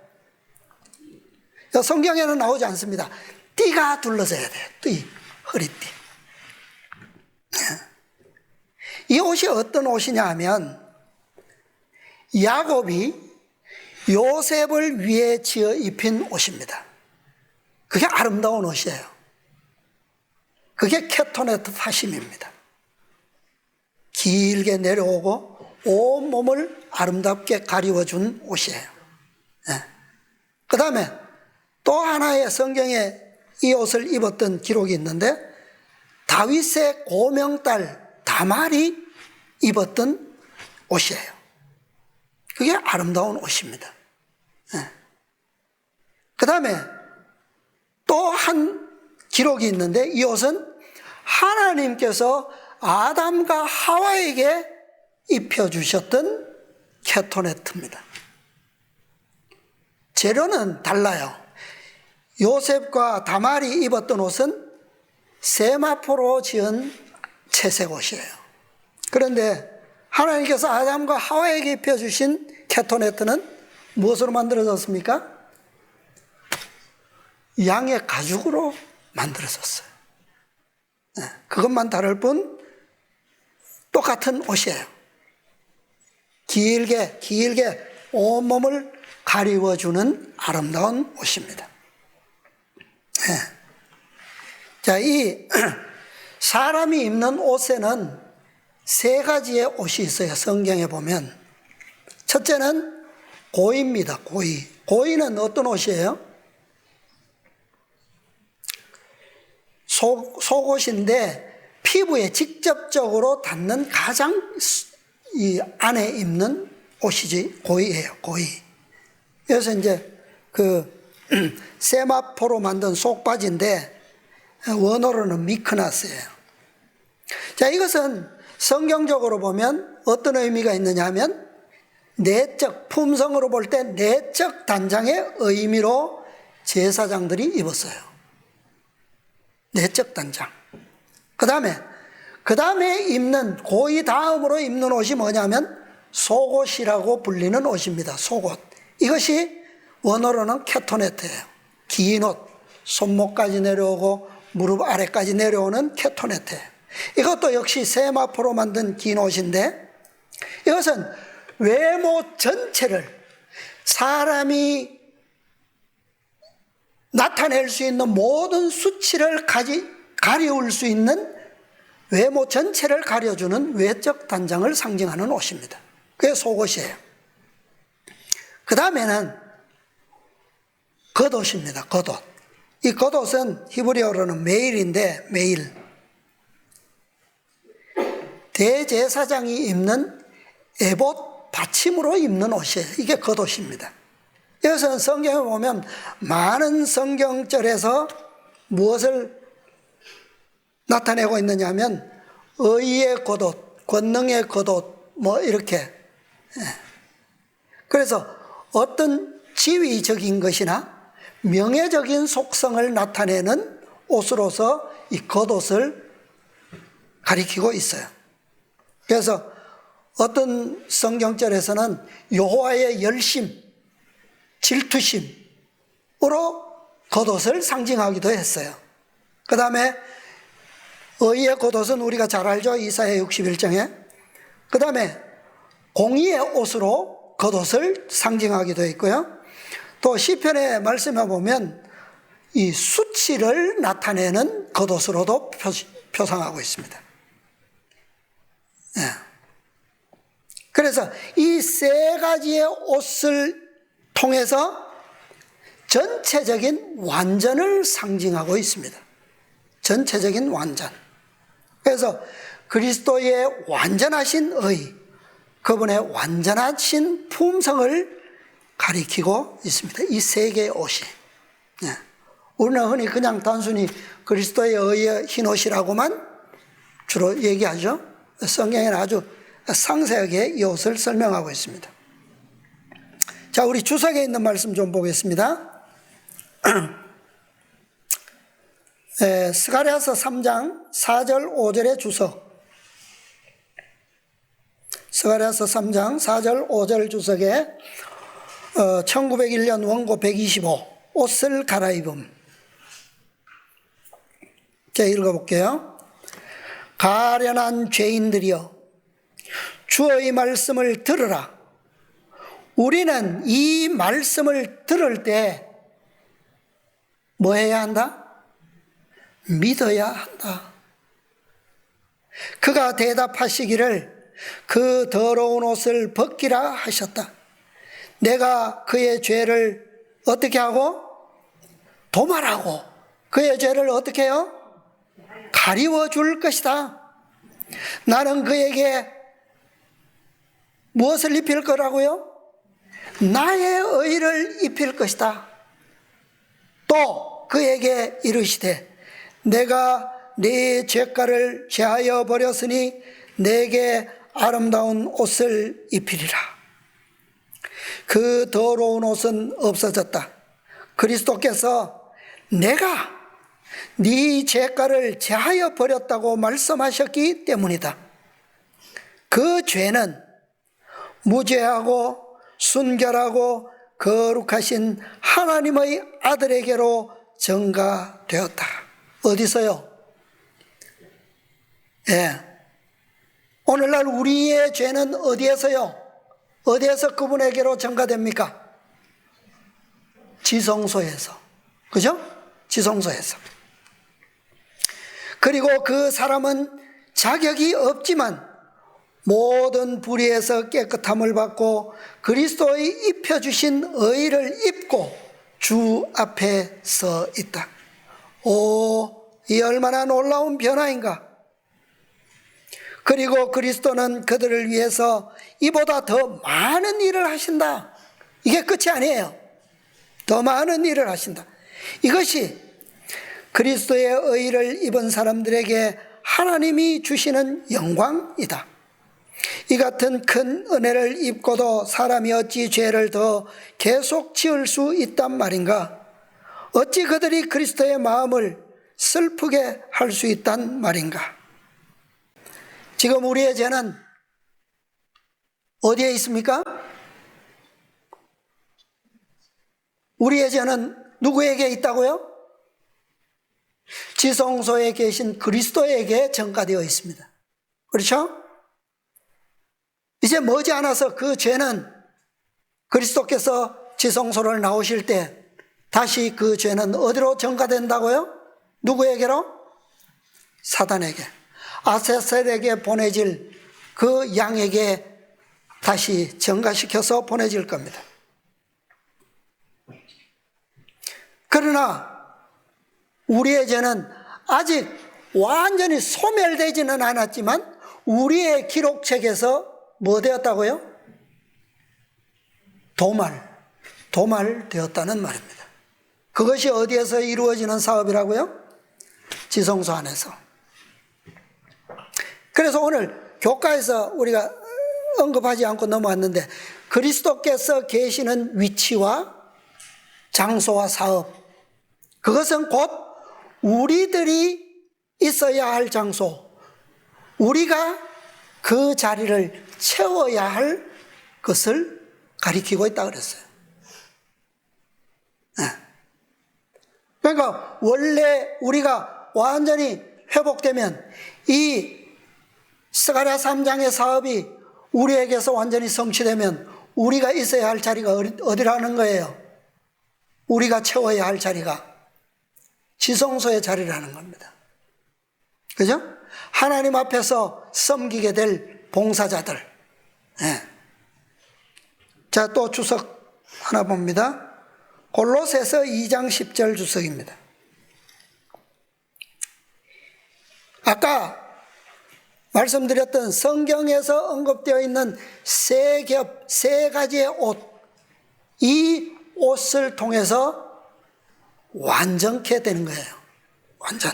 성경에는 나오지 않습니다. 띠가 둘러져야 돼요. 띠, 허리띠. 이 옷이 어떤 옷이냐 하면 야곱이 요셉을 위해 지어 입힌 옷입니다. 그게 아름다운 옷이에요. 그게 케토네트 파심입니다. 길게 내려오고 온몸을 아름답게 가리워준 옷이에요. 그 다음에 또 하나의 성경에 이 옷을 입었던 기록이 있는데 다윗의 고명딸 다말이 입었던 옷이에요. 그게 아름다운 옷입니다. 그 다음에 또 한 기록이 있는데 이 옷은 하나님께서 아담과 하와에게 입혀주셨던 케토네트입니다. 재료는 달라요. 요셉과 다말이 입었던 옷은 세마포로 지은 채색 옷이에요. 그런데 하나님께서 아담과 하와에게 입혀주신 케토네트는 무엇으로 만들어졌습니까? 양의 가죽으로 만들어졌어요. 그것만 다를 뿐 똑같은 옷이에요. 길게 온몸을 가리워주는 아름다운 옷입니다. 자, 이 사람이 입는 옷에는 세 가지의 옷이 있어요. 성경에 보면. 첫째는 고이입니다. 고이. 고이는 어떤 옷이에요? 속옷인데 피부에 직접적으로 닿는 가장 이 안에 입는 옷이지 고이예요. 고이. 그래서 이제 그 세마포로 만든 속바지인데 원어로는 미크나스예요. 자, 이것은 성경적으로 보면 어떤 의미가 있느냐 하면 내적 품성으로 볼 때 내적 단장의 의미로 제사장들이 입었어요. 내적 단장. 그 다음에 입는 고이 다음으로 입는 옷이 뭐냐면 속옷이라고 불리는 옷입니다. 속옷. 이것이 원어로는 케토네트예요. 긴 옷, 손목까지 내려오고 무릎 아래까지 내려오는 케토네트예요. 이것도 역시 세마포로 만든 긴 옷인데 이것은 외모 전체를 사람이 나타낼 수 있는 모든 수치를 가리울 수 있는 외모 전체를 가려주는 외적 단장을 상징하는 옷입니다. 그게 속옷이에요. 그 다음에는 겉옷입니다. 겉옷. 이 겉옷은 히브리어로는 메일인데 메일. 대제사장이 입는 에봇 받침으로 입는 옷이에요. 이게 겉옷입니다. 이것은 성경에 보면 많은 성경절에서 무엇을 나타내고 있느냐 하면 의의 겉옷, 권능의 겉옷 뭐 이렇게. 그래서 어떤 지위적인 것이나 명예적인 속성을 나타내는 옷으로서 이 겉옷을 가리키고 있어요. 그래서 어떤 성경절에서는 여호와의 열심, 질투심으로 겉옷을 상징하기도 했어요. 그 다음에 의의 겉옷은 우리가 잘 알죠. 이사야 61장에. 그 다음에 공의의 옷으로 겉옷을 상징하기도 했고요. 또 시편의 말씀에 보면 이 수치를 나타내는 겉옷으로도 표상하고 있습니다. 예. 그래서 이 세 가지의 옷을 통해서 전체적인 완전을 상징하고 있습니다. 전체적인 완전. 그래서 그리스도의 완전하신 의, 그분의 완전하신 품성을 가리키고 있습니다. 이 세 개의 옷이. 예. 우리는 흔히 그냥 단순히 그리스도의 의의 흰 옷이라고만 주로 얘기하죠. 성경에는 아주 상세하게 이 옷을 설명하고 있습니다. 자, 우리 주석에 있는 말씀 좀 보겠습니다. 스가랴서 3장 4절 5절의 주석. 스가랴서 3장 4절 5절 주석에 1901년 원고 125 옷을 갈아입음. 제가 읽어볼게요. 가련한 죄인들이여 주의 말씀을 들으라. 우리는 이 말씀을 들을 때 뭐 해야 한다? 믿어야 한다. 그가 대답하시기를 그 더러운 옷을 벗기라 하셨다. 내가 그의 죄를 어떻게 하고? 도말하고 그의 죄를 어떻게 해요? 가리워 줄 것이다. 나는 그에게 무엇을 입힐 거라고요? 나의 의를 입힐 것이다. 또 그에게 이르시되 내가 네 죄가를 제하여 버렸으니 내게 아름다운 옷을 입히리라. 그 더러운 옷은 없어졌다. 그리스도께서 내가 네 죄가를 제하여 버렸다고 말씀하셨기 때문이다. 그 죄는 무죄하고 순결하고 거룩하신 하나님의 아들에게로 전가되었다. 어디서요? 예. 오늘날 우리의 죄는 어디에서요? 어디에서 그분에게로 전가됩니까? 지성소에서. 그죠? 지성소에서. 그리고 그 사람은 자격이 없지만 모든 불의에서 깨끗함을 받고 그리스도의 입혀주신 의를 입고 주 앞에 서 있다. 오, 이 얼마나 놀라운 변화인가. 그리고 그리스도는 그들을 위해서 이보다 더 많은 일을 하신다. 이게 끝이 아니에요. 더 많은 일을 하신다. 이것이 그리스도의 의를 입은 사람들에게 하나님이 주시는 영광이다. 이 같은 큰 은혜를 입고도 사람이 어찌 죄를 더 계속 지을 수 있단 말인가? 어찌 그들이 그리스도의 마음을 슬프게 할 수 있단 말인가? 지금 우리의 죄는 어디에 있습니까? 우리의 죄는 누구에게 있다고요? 지성소에 계신 그리스도에게 전가되어 있습니다. 그렇죠? 이제 머지않아서 그 죄는 그리스도께서 지성소를 나오실 때 다시 그 죄는 어디로 전가된다고요? 누구에게로? 사단에게, 아세셀에게 보내질 그 양에게 다시 전가시켜서 보내질 겁니다. 그러나 우리의 죄는 아직 완전히 소멸되지는 않았지만 우리의 기록책에서 뭐 되었다고요? 도말되었다는 말입니다. 그것이 어디에서 이루어지는 사업이라고요? 지성소 안에서. 그래서 오늘 교과에서 우리가 언급하지 않고 넘어왔는데 그리스도께서 계시는 위치와 장소와 사업, 그것은 곧 우리들이 있어야 할 장소, 우리가 그 자리를 채워야 할 것을 가리키고 있다 그랬어요. 그러니까 원래 우리가 완전히 회복되면 이 스가랴 3장의 사업이 우리에게서 완전히 성취되면 우리가 있어야 할 자리가 어디라는 거예요? 우리가 채워야 할 자리가 지성소의 자리라는 겁니다. 그죠? 하나님 앞에서 섬기게 될 봉사자들. 네. 자, 또 주석 하나 봅니다. 골로새서 2장 10절 주석입니다. 아까 말씀드렸던 성경에서 언급되어 있는 세 가지의 옷, 이 옷을 통해서 완전케 되는 거예요. 완전.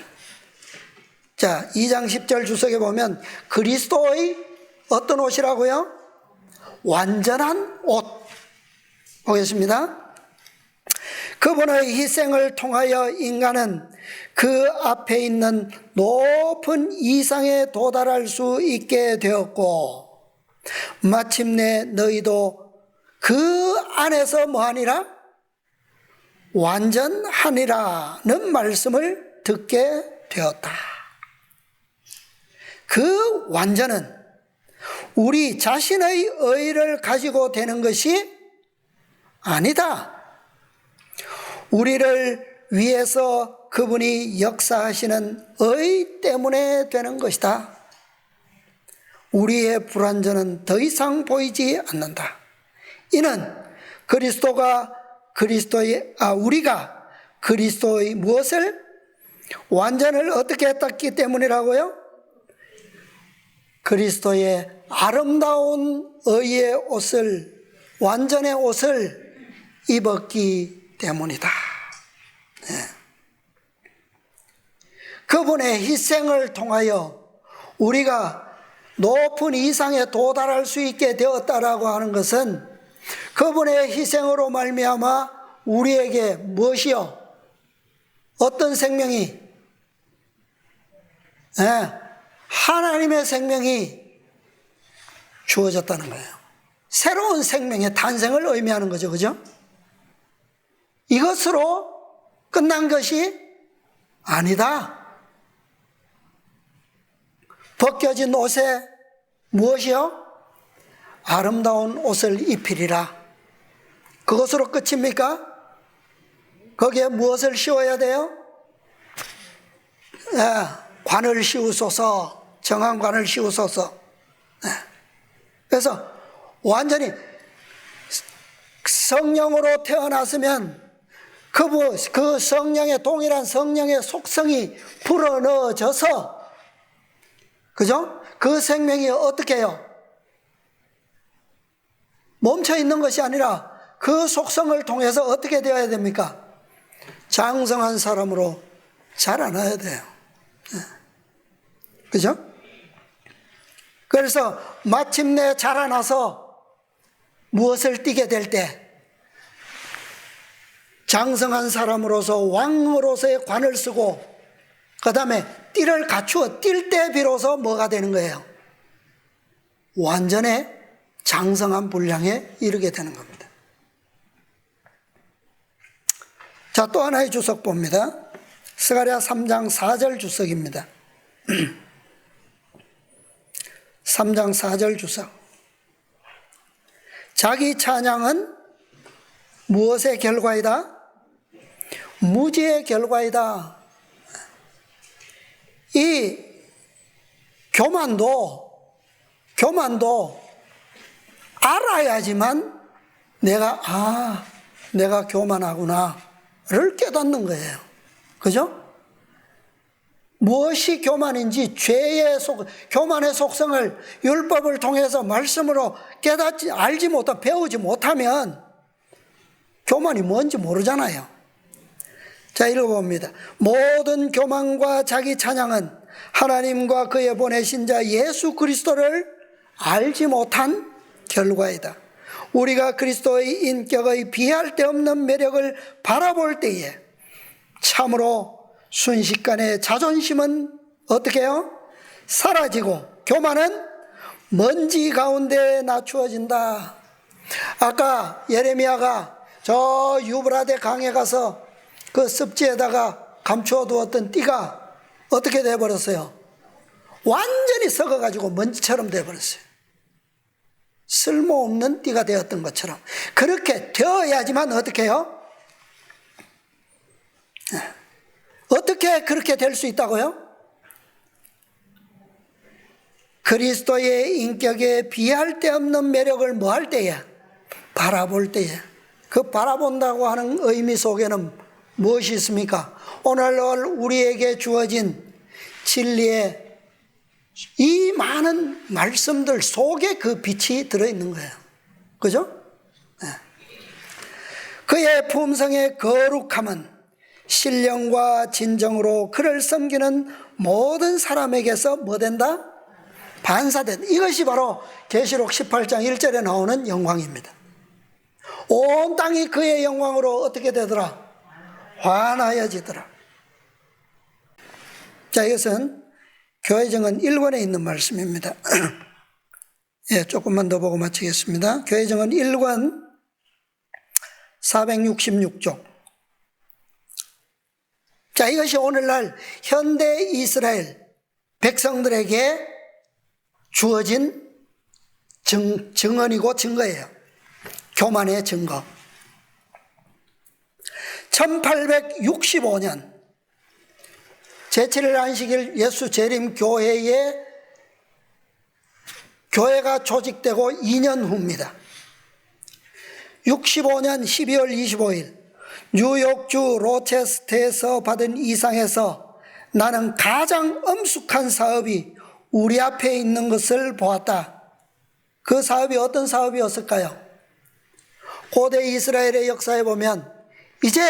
자, 2장 10절 주석에 보면 그리스도의 어떤 옷이라고요? 완전한 옷. 보겠습니다. 그분의 희생을 통하여 인간은 그 앞에 있는 높은 이상에 도달할 수 있게 되었고, 마침내 너희도 그 안에서 뭐하니라? 완전하니라는 말씀을 듣게 되었다. 그 완전은 우리 자신의 의를 가지고 되는 것이 아니다. 우리를 위해서 그분이 역사하시는 의 때문에 되는 것이다. 우리의 불완전은 더 이상 보이지 않는다. 이는 우리가 그리스도의 무엇을? 완전을 어떻게 했기 때문이라고요? 그리스도의 아름다운 의의 옷을, 완전의 옷을 입었기 때문이다. 네. 그분의 희생을 통하여 우리가 높은 이상에 도달할 수 있게 되었다라고 하는 것은 그분의 희생으로 말미암아 우리에게 무엇이요? 어떤 생명이? 네. 하나님의 생명이 주어졌다는 거예요. 새로운 생명의 탄생을 의미하는 거죠. 그죠? 이것으로 끝난 것이 아니다. 벗겨진 옷에 무엇이요? 아름다운 옷을 입히리라. 그것으로 끝입니까? 거기에 무엇을 씌워야 돼요? 관을 씌우소서, 정한관을 씌우소서. 그래서 완전히 성령으로 태어났으면 그 성령의 동일한 성령의 속성이 불어넣어져서, 그죠? 그 생명이 어떻게 해요? 멈춰 있는 것이 아니라 그 속성을 통해서 어떻게 되어야 됩니까? 장성한 사람으로 자라나야 돼요. 그죠? 그래서 마침내 자라나서 무엇을 띠게 될 때, 장성한 사람으로서 왕으로서의 관을 쓰고 그 다음에 띠를 갖추어 뛸 때 비로소 뭐가 되는 거예요? 완전의 장성한 분량에 이르게 되는 겁니다. 자, 또 하나의 주석 봅니다. 스가랴 3장 4절 주석입니다. 3장 4절 주석. 자기 찬양은 무엇의 결과이다? 무지의 결과이다. 이 교만도 알아야지만 내가 교만하구나를 깨닫는 거예요. 그죠? 무엇이 교만인지 교만의 속성을 율법을 통해서 말씀으로 알지 못하고 배우지 못하면 교만이 뭔지 모르잖아요. 자, 읽어봅니다. 모든 교만과 자기 찬양은 하나님과 그의 보내신 자 예수 그리스도를 알지 못한 결과이다. 우리가 그리스도의 인격의 비할 데 없는 매력을 바라볼 때에 참으로 순식간에 자존심은 어떻게 해요? 사라지고 교만은 먼지 가운데 낮추어진다. 아까 예레미야가 저 유브라데 강에 가서 그 습지에다가 감추어 두었던 띠가 어떻게 돼버렸어요? 완전히 썩어가지고 먼지처럼 돼버렸어요. 쓸모없는 띠가 되었던 것처럼. 그렇게 되어야지만 어떻게 해요? 어떻게 그렇게 될 수 있다고요? 그리스도의 인격에 비할 데 없는 매력을 뭐 할 때에? 바라볼 때에. 그 바라본다고 하는 의미 속에는 무엇이 있습니까? 오늘날 우리에게 주어진 진리의 이 많은 말씀들 속에 그 빛이 들어있는 거예요. 그죠? 네. 그의 품성의 거룩함은 신령과 진정으로 그를 섬기는 모든 사람에게서 뭐 된다? 반사된다. 이것이 바로 계시록 18장 1절에 나오는 영광입니다. 온 땅이 그의 영광으로 어떻게 되더라? 환하여지더라. 자, 이것은 교회정은 1권에 있는 말씀입니다. 예, 조금만 더 보고 마치겠습니다. 교회정은 1권 466쪽. 자, 이것이 오늘날 현대 이스라엘 백성들에게 주어진 증언이고 증거예요. 교만의 증거. 1865년 제7일 안식일 예수 재림 교회에 교회가 조직되고 2년 후입니다. 65년 12월 25일 뉴욕주 로체스터에서 받은 이상에서 나는 가장 엄숙한 사업이 우리 앞에 있는 것을 보았다. 그 사업이 어떤 사업이었을까요? 고대 이스라엘의 역사에 보면 이제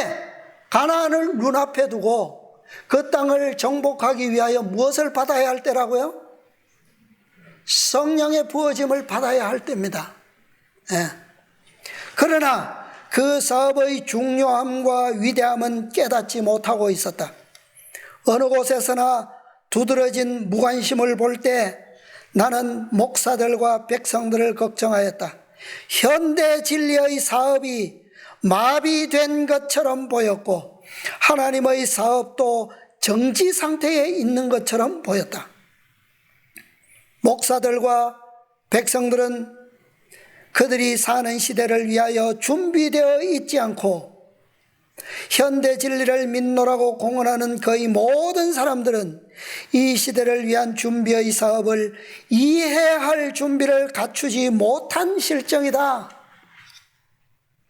가나안을 눈앞에 두고 그 땅을 정복하기 위하여 무엇을 받아야 할 때라고요? 성령의 부어짐을 받아야 할 때입니다. 예. 그러나 그 사업의 중요함과 위대함은 깨닫지 못하고 있었다. 어느 곳에서나 두드러진 무관심을 볼 때 나는 목사들과 백성들을 걱정하였다. 현대 진리의 사업이 마비된 것처럼 보였고 하나님의 사업도 정지 상태에 있는 것처럼 보였다. 목사들과 백성들은 그들이 사는 시대를 위하여 준비되어 있지 않고 현대 진리를 믿노라고 공언하는 거의 모든 사람들은 이 시대를 위한 준비의 사업을 이해할 준비를 갖추지 못한 실정이다.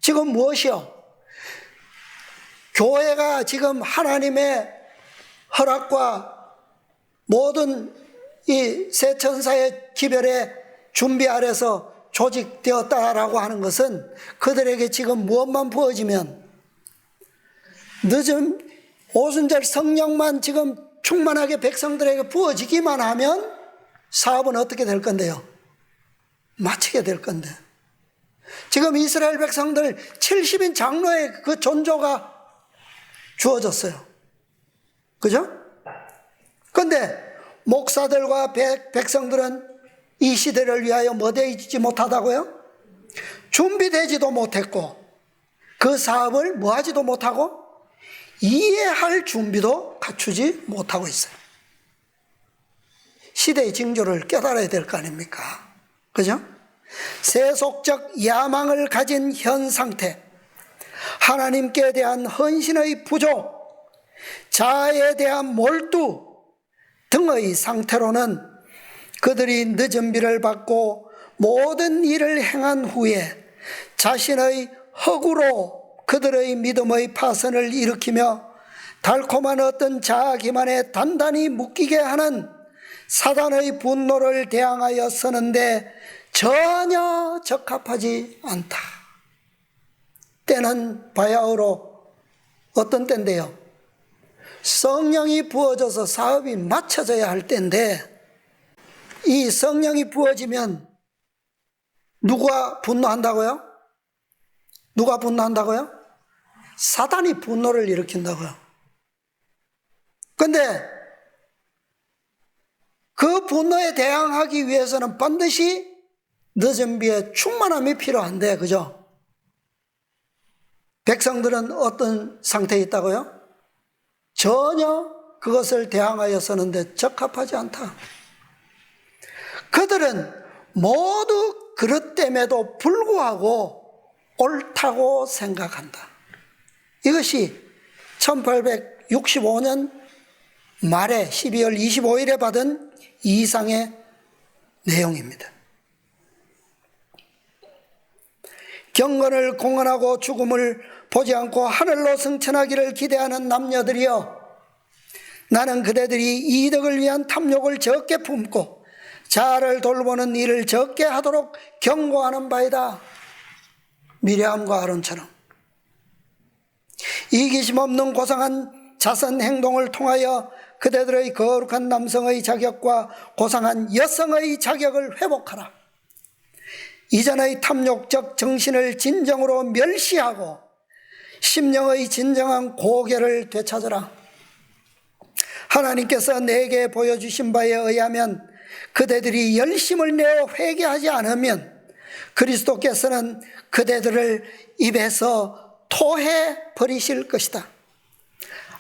지금 무엇이요? 교회가 지금 하나님의 허락과 모든 이 새 천사의 기별의 준비 아래서 조직되었다라고 하는 것은 그들에게 지금 무엇만 부어지면 늦은 오순절 성령만 지금 충만하게 백성들에게 부어지기만 하면 사업은 어떻게 될 건데요? 마치게 될 건데. 지금 이스라엘 백성들 70인 장로의 그 존조가 주어졌어요. 그죠? 그런데 목사들과 백성들은 이 시대를 위하여 뭐 되지 못하다고요? 준비되지도 못했고 그 사업을 뭐 하지도 못하고 이해할 준비도 갖추지 못하고 있어요. 시대의 징조를 깨달아야 될 거 아닙니까? 그죠? 세속적 야망을 가진 현 상태, 하나님께 대한 헌신의 부족, 자아에 대한 몰두 등의 상태로는 그들이 늦은 비를 받고 모든 일을 행한 후에 자신의 허구로 그들의 믿음의 파선을 일으키며 달콤한 어떤 자아 기만에 단단히 묶이게 하는 사단의 분노를 대항하여 서는데 전혀 적합하지 않다. 때는 바야흐로 어떤 때인데요? 성령이 부어져서 사업이 맞춰져야 할 때인데 이 성령이 부어지면 누가 분노한다고요? 누가 분노한다고요? 사단이 분노를 일으킨다고요. 그런데 그 분노에 대항하기 위해서는 반드시 늦은 비에 충만함이 필요한데, 그죠? 백성들은 어떤 상태에 있다고요? 전혀 그것을 대항하여 서는데 적합하지 않다. 그들은 모두 그릇됨에도 불구하고 옳다고 생각한다. 이것이 1865년 말에 12월 25일에 받은 이상의 내용입니다. 경건을 공언하고 죽음을 보지 않고 하늘로 승천하기를 기대하는 남녀들이여, 나는 그대들이 이득을 위한 탐욕을 적게 품고 자아를 돌보는 일을 적게 하도록 경고하는 바이다. 미리암과 아론처럼 이기심 없는 고상한 자선 행동을 통하여 그대들의 거룩한 남성의 자격과 고상한 여성의 자격을 회복하라. 이전의 탐욕적 정신을 진정으로 멸시하고 심령의 진정한 고개를 되찾으라. 하나님께서 내게 보여주신 바에 의하면 그대들이 열심을 내어 회개하지 않으면 그리스도께서는 그대들을 입에서 토해 버리실 것이다.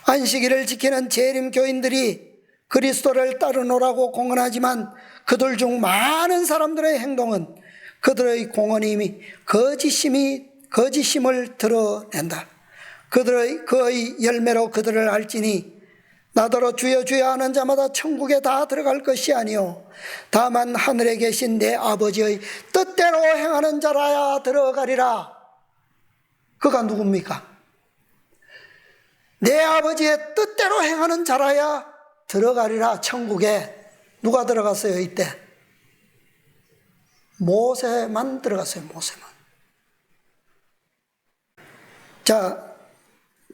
안식일을 지키는 재림 교인들이 그리스도를 따르노라고 공언하지만 그들 중 많은 사람들의 행동은 그들의 공언이 거짓임을 드러낸다. 그의 열매로 그들을 알지니 나더러 주여 주여 하는 자마다 천국에 다 들어갈 것이 아니요 다만 하늘에 계신 내 아버지의 뜻대로 행하는 자라야 들어가리라. 그가 누굽니까? 내 아버지의 뜻대로 행하는 자라야 들어가리라. 천국에 누가 들어갔어요? 이때 모세만 들어갔어요. 모세만. 자,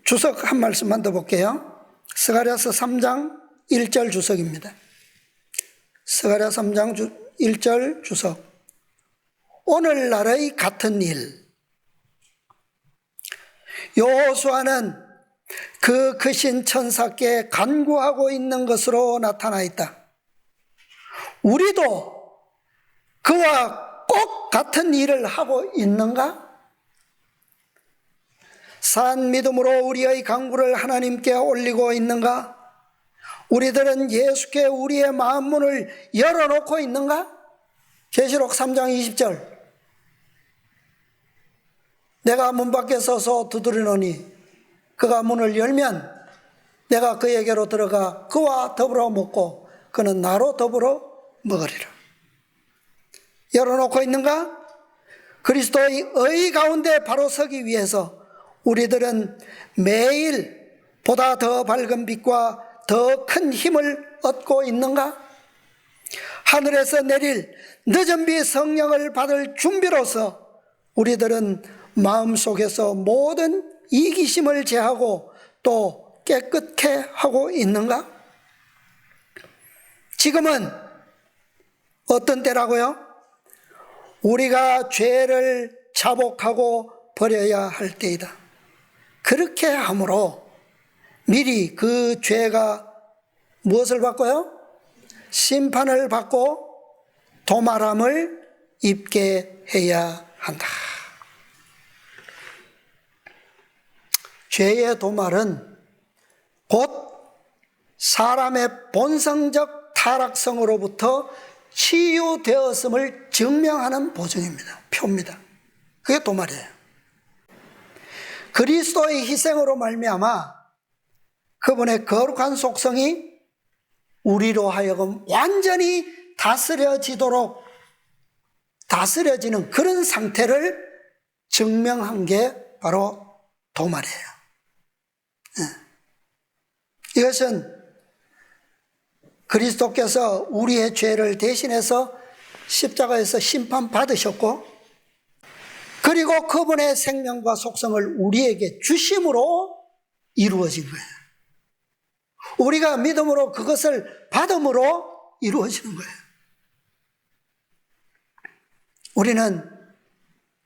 주석 한 말씀만 더 볼게요. 스가랴서 3장 1절 주석입니다. 스가랴 3장 1절 주석. 오늘날의 같은 일. 여호수아는 그 크신 천사께 간구하고 있는 것으로 나타나 있다. 우리도 그와 꼭 같은 일을 하고 있는가? 산 믿음으로 우리의 간구를 하나님께 올리고 있는가? 우리들은 예수께 우리의 마음 문을 열어놓고 있는가? 계시록 3장 20절. 내가 문 밖에 서서 두드리노니 그가 문을 열면 내가 그에게로 들어가 그와 더불어 먹고 그는 나로 더불어 먹으리라. 열어놓고 있는가? 그리스도의 의 가운데 바로 서기 위해서 우리들은 매일 보다 더 밝은 빛과 더 큰 힘을 얻고 있는가? 하늘에서 내릴 늦은 비 성령을 받을 준비로서 우리들은 마음속에서 모든 이기심을 제하고 또 깨끗게 하고 있는가? 지금은 어떤 때라고요? 우리가 죄를 자복하고 버려야 할 때이다. 그렇게 함으로 미리 그 죄가 무엇을 받고요? 심판을 받고 도말함을 입게 해야 한다. 죄의 도말은 곧 사람의 본성적 타락성으로부터 치유되었음을 증명하는 보증입니다. 표입니다. 그게 도말이에요. 그리스도의 희생으로 말미암아 그분의 거룩한 속성이 우리로 하여금 완전히 다스려지는 그런 상태를 증명한 게 바로 도말이에요. 이것은 그리스도께서 우리의 죄를 대신해서 십자가에서 심판받으셨고 그리고 그분의 생명과 속성을 우리에게 주심으로 이루어진 거예요. 우리가 믿음으로 그것을 받음으로 이루어지는 거예요. 우리는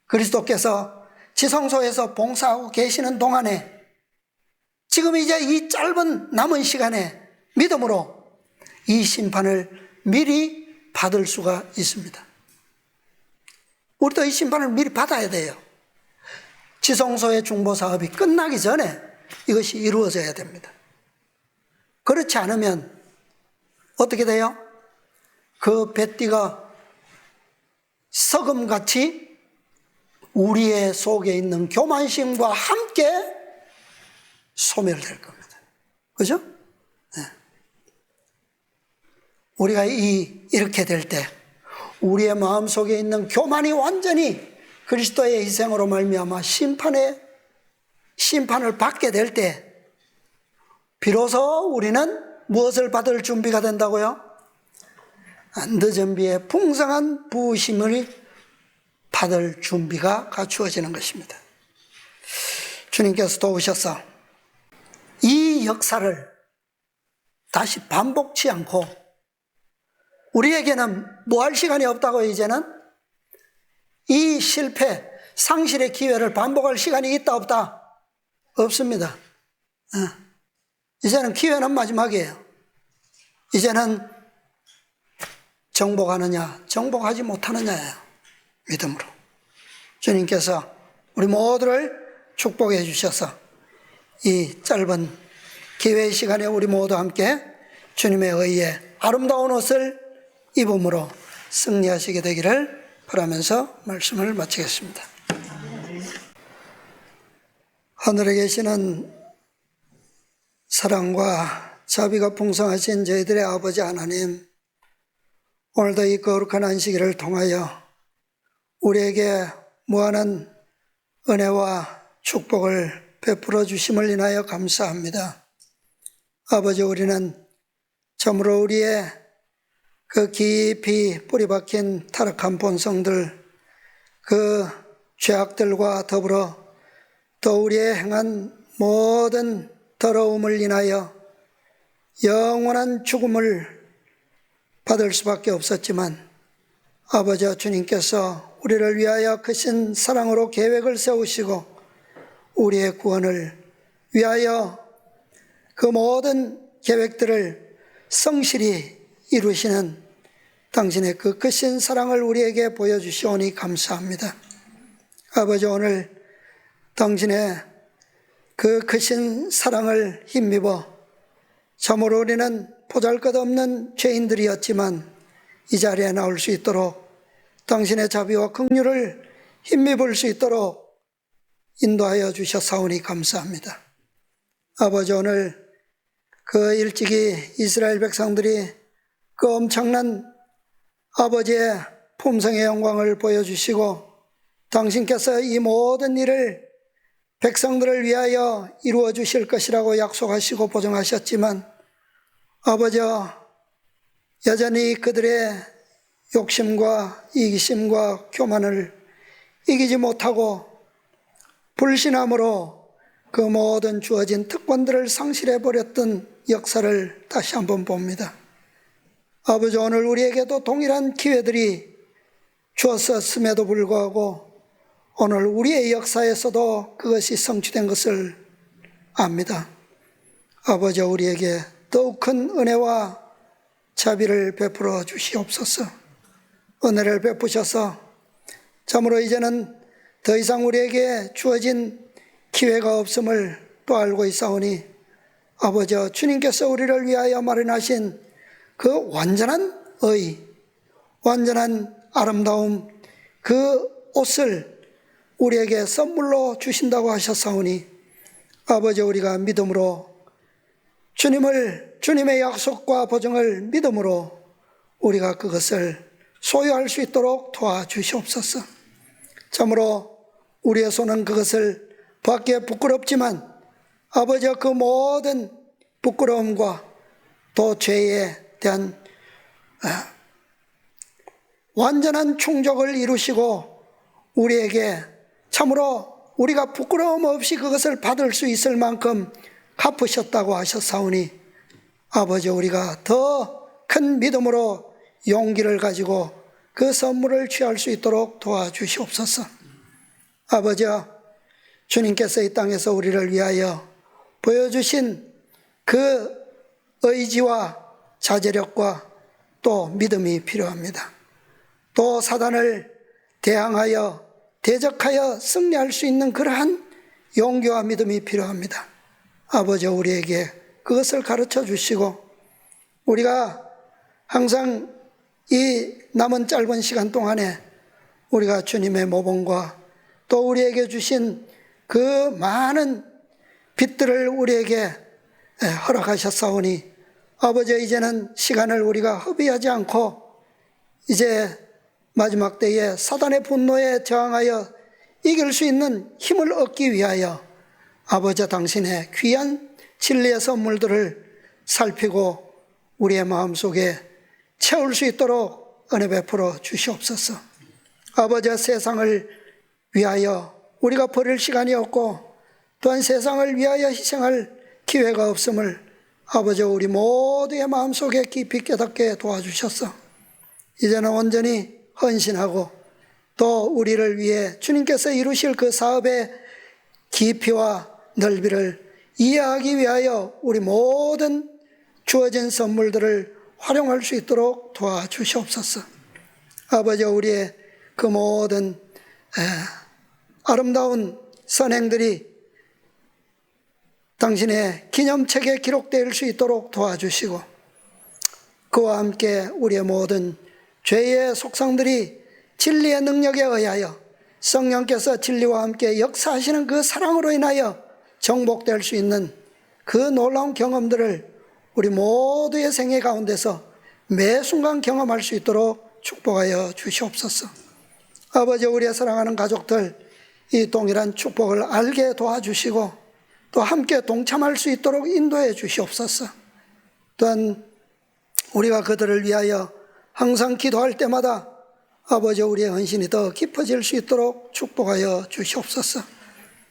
그리스도께서 지성소에서 봉사하고 계시는 동안에 지금 이제 이 짧은 남은 시간에 믿음으로 이 심판을 미리 받을 수가 있습니다. 우리도 이 심판을 미리 받아야 돼요. 지성소의 중보사업이 끝나기 전에 이것이 이루어져야 됩니다. 그렇지 않으면 어떻게 돼요? 그 뱃띠가 석음같이 우리의 속에 있는 교만심과 함께 소멸될 겁니다. 그죠? 네. 우리가 이렇게 될 때 우리의 마음속에 있는 교만이 완전히 그리스도의 희생으로 말미암아 심판을 받게 될 때 비로소 우리는 무엇을 받을 준비가 된다고요? 늦은 비에 풍성한 부으심을 받을 준비가 갖추어지는 것입니다. 주님께서 도우셔서 이 역사를 다시 반복치 않고 우리에게는 뭐 할 시간이 없다고 이제는 이 실패, 상실의 기회를 반복할 시간이 있다 없다? 없습니다. 이제는 기회는 마지막이에요. 이제는 정복하느냐 정복하지 못하느냐예요. 믿음으로 주님께서 우리 모두를 축복해 주셔서 이 짧은 기회의 시간에 우리 모두 함께 주님의 의에 아름다운 옷을 입음으로 승리하시게 되기를 바라면서 말씀을 마치겠습니다. 하늘에 계시는 사랑과 자비가 풍성하신 저희들의 아버지 하나님, 오늘도 이 거룩한 안식일을 통하여 우리에게 무한한 은혜와 축복을 베풀어 주심을 인하여 감사합니다. 아버지, 우리는 참으로 우리의 그 깊이 뿌리 박힌 타락한 본성들, 그 죄악들과 더불어 또 우리의 행한 모든 더러움을 인하여 영원한 죽음을 받을 수밖에 없었지만 아버지 주님께서 우리를 위하여 크신 사랑으로 계획을 세우시고 우리의 구원을 위하여 그 모든 계획들을 성실히 이루시는 당신의 그 크신 사랑을 우리에게 보여주시오니 감사합니다. 아버지, 오늘 당신의 그 크신 사랑을 힘입어 참으로 우리는 보잘것없는 죄인들이었지만 이 자리에 나올 수 있도록 당신의 자비와 긍휼을 힘입을 수 있도록 인도하여 주셨사오니 감사합니다. 아버지, 오늘 그 일찍이 이스라엘 백성들이 그 엄청난 아버지의 품성의 영광을 보여주시고 당신께서 이 모든 일을 백성들을 위하여 이루어 주실 것이라고 약속하시고 보증하셨지만 아버지, 여전히 그들의 욕심과 이기심과 교만을 이기지 못하고 불신함으로 그 모든 주어진 특권들을 상실해버렸던 역사를 다시 한번 봅니다. 아버지, 오늘 우리에게도 동일한 기회들이 주었음에도 불구하고 오늘 우리의 역사에서도 그것이 성취된 것을 압니다. 아버지, 우리에게 더욱 큰 은혜와 자비를 베풀어 주시옵소서. 은혜를 베푸셔서 참으로 이제는 더 이상 우리에게 주어진 기회가 없음을 또 알고 있사오니 아버지, 주님께서 우리를 위하여 마련하신 그 완전한 의, 완전한 아름다움, 그 옷을 우리에게 선물로 주신다고 하셨사오니 아버지, 우리가 믿음으로 주님의 약속과 보증을 믿음으로 우리가 그것을 소유할 수 있도록 도와주시옵소서. 참으로 우리의 손은 그것을 받기에 부끄럽지만 아버지, 그 모든 부끄러움과 또 죄에 대한 완전한 충족을 이루시고 우리에게 참으로 우리가 부끄러움 없이 그것을 받을 수 있을 만큼 갚으셨다고 하셨사오니 아버지, 우리가 더 큰 믿음으로 용기를 가지고 그 선물을 취할 수 있도록 도와주시옵소서. 아버지, 주님께서 이 땅에서 우리를 위하여 보여주신 그 의지와 자제력과 또 믿음이 필요합니다. 또 사단을 대항하여 대적하여 승리할 수 있는 그러한 용기와 믿음이 필요합니다. 아버지, 우리에게 그것을 가르쳐 주시고 우리가 항상 이 남은 짧은 시간 동안에 우리가 주님의 모범과 또 우리에게 주신 그 많은 빛들을 우리에게 허락하셨사오니 아버지, 이제는 시간을 우리가 허비하지 않고 이제 마지막 때에 사단의 분노에 저항하여 이길 수 있는 힘을 얻기 위하여 아버지, 당신의 귀한 진리의 선물들을 살피고 우리의 마음속에 채울 수 있도록 은혜 베풀어 주시옵소서. 아버지, 세상을 위하여 우리가 버릴 시간이 없고 또한 세상을 위하여 희생할 기회가 없음을 아버지, 우리 모두의 마음속에 깊이 깨닫게 도와주셨어. 이제는 온전히 헌신하고 또 우리를 위해 주님께서 이루실 그 사업의 깊이와 넓이를 이해하기 위하여 우리 모든 주어진 선물들을 활용할 수 있도록 도와주시옵소서. 아버지, 우리의 그 모든 아름다운 선행들이 당신의 기념책에 기록될 수 있도록 도와주시고 그와 함께 우리의 모든 죄의 속성들이 진리의 능력에 의하여 성령께서 진리와 함께 역사하시는 그 사랑으로 인하여 정복될 수 있는 그 놀라운 경험들을 우리 모두의 생애 가운데서 매 순간 경험할 수 있도록 축복하여 주시옵소서. 아버지, 우리의 사랑하는 가족들 이 동일한 축복을 알게 도와주시고 또 함께 동참할 수 있도록 인도해 주시옵소서. 또한 우리가 그들을 위하여 항상 기도할 때마다 아버지, 우리의 헌신이 더 깊어질 수 있도록 축복하여 주시옵소서.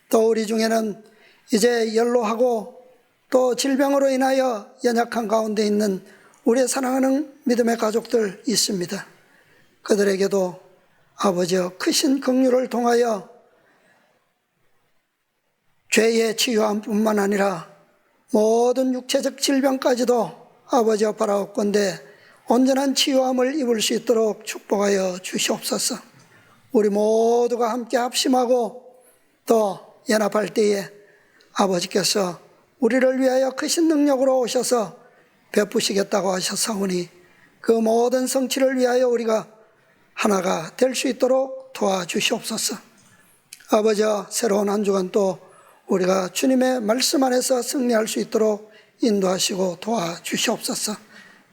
또 우리 중에는 이제 연로하고 또 질병으로 인하여 연약한 가운데 있는 우리의 사랑하는 믿음의 가족들 있습니다. 그들에게도 아버지여 크신 긍휼을 통하여 죄의 치유함뿐만 아니라 모든 육체적 질병까지도 아버지여 바라옵건대 온전한 치유함을 입을 수 있도록 축복하여 주시옵소서. 우리 모두가 함께 합심하고 또 연합할 때에 아버지께서 우리를 위하여 크신 능력으로 오셔서 베푸시겠다고 하셨사오니 그 모든 성취를 위하여 우리가 하나가 될 수 있도록 도와주시옵소서. 아버지여, 새로운 한 주간 또 우리가 주님의 말씀 안에서 승리할 수 있도록 인도하시고 도와주시옵소서.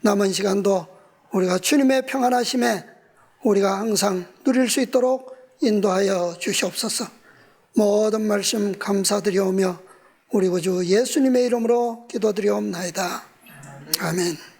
남은 시간도 우리가 주님의 평안하심에 우리가 항상 누릴 수 있도록 인도하여 주시옵소서. 모든 말씀 감사드리오며 우리 구주 예수님의 이름으로 기도드리옵나이다. 아멘.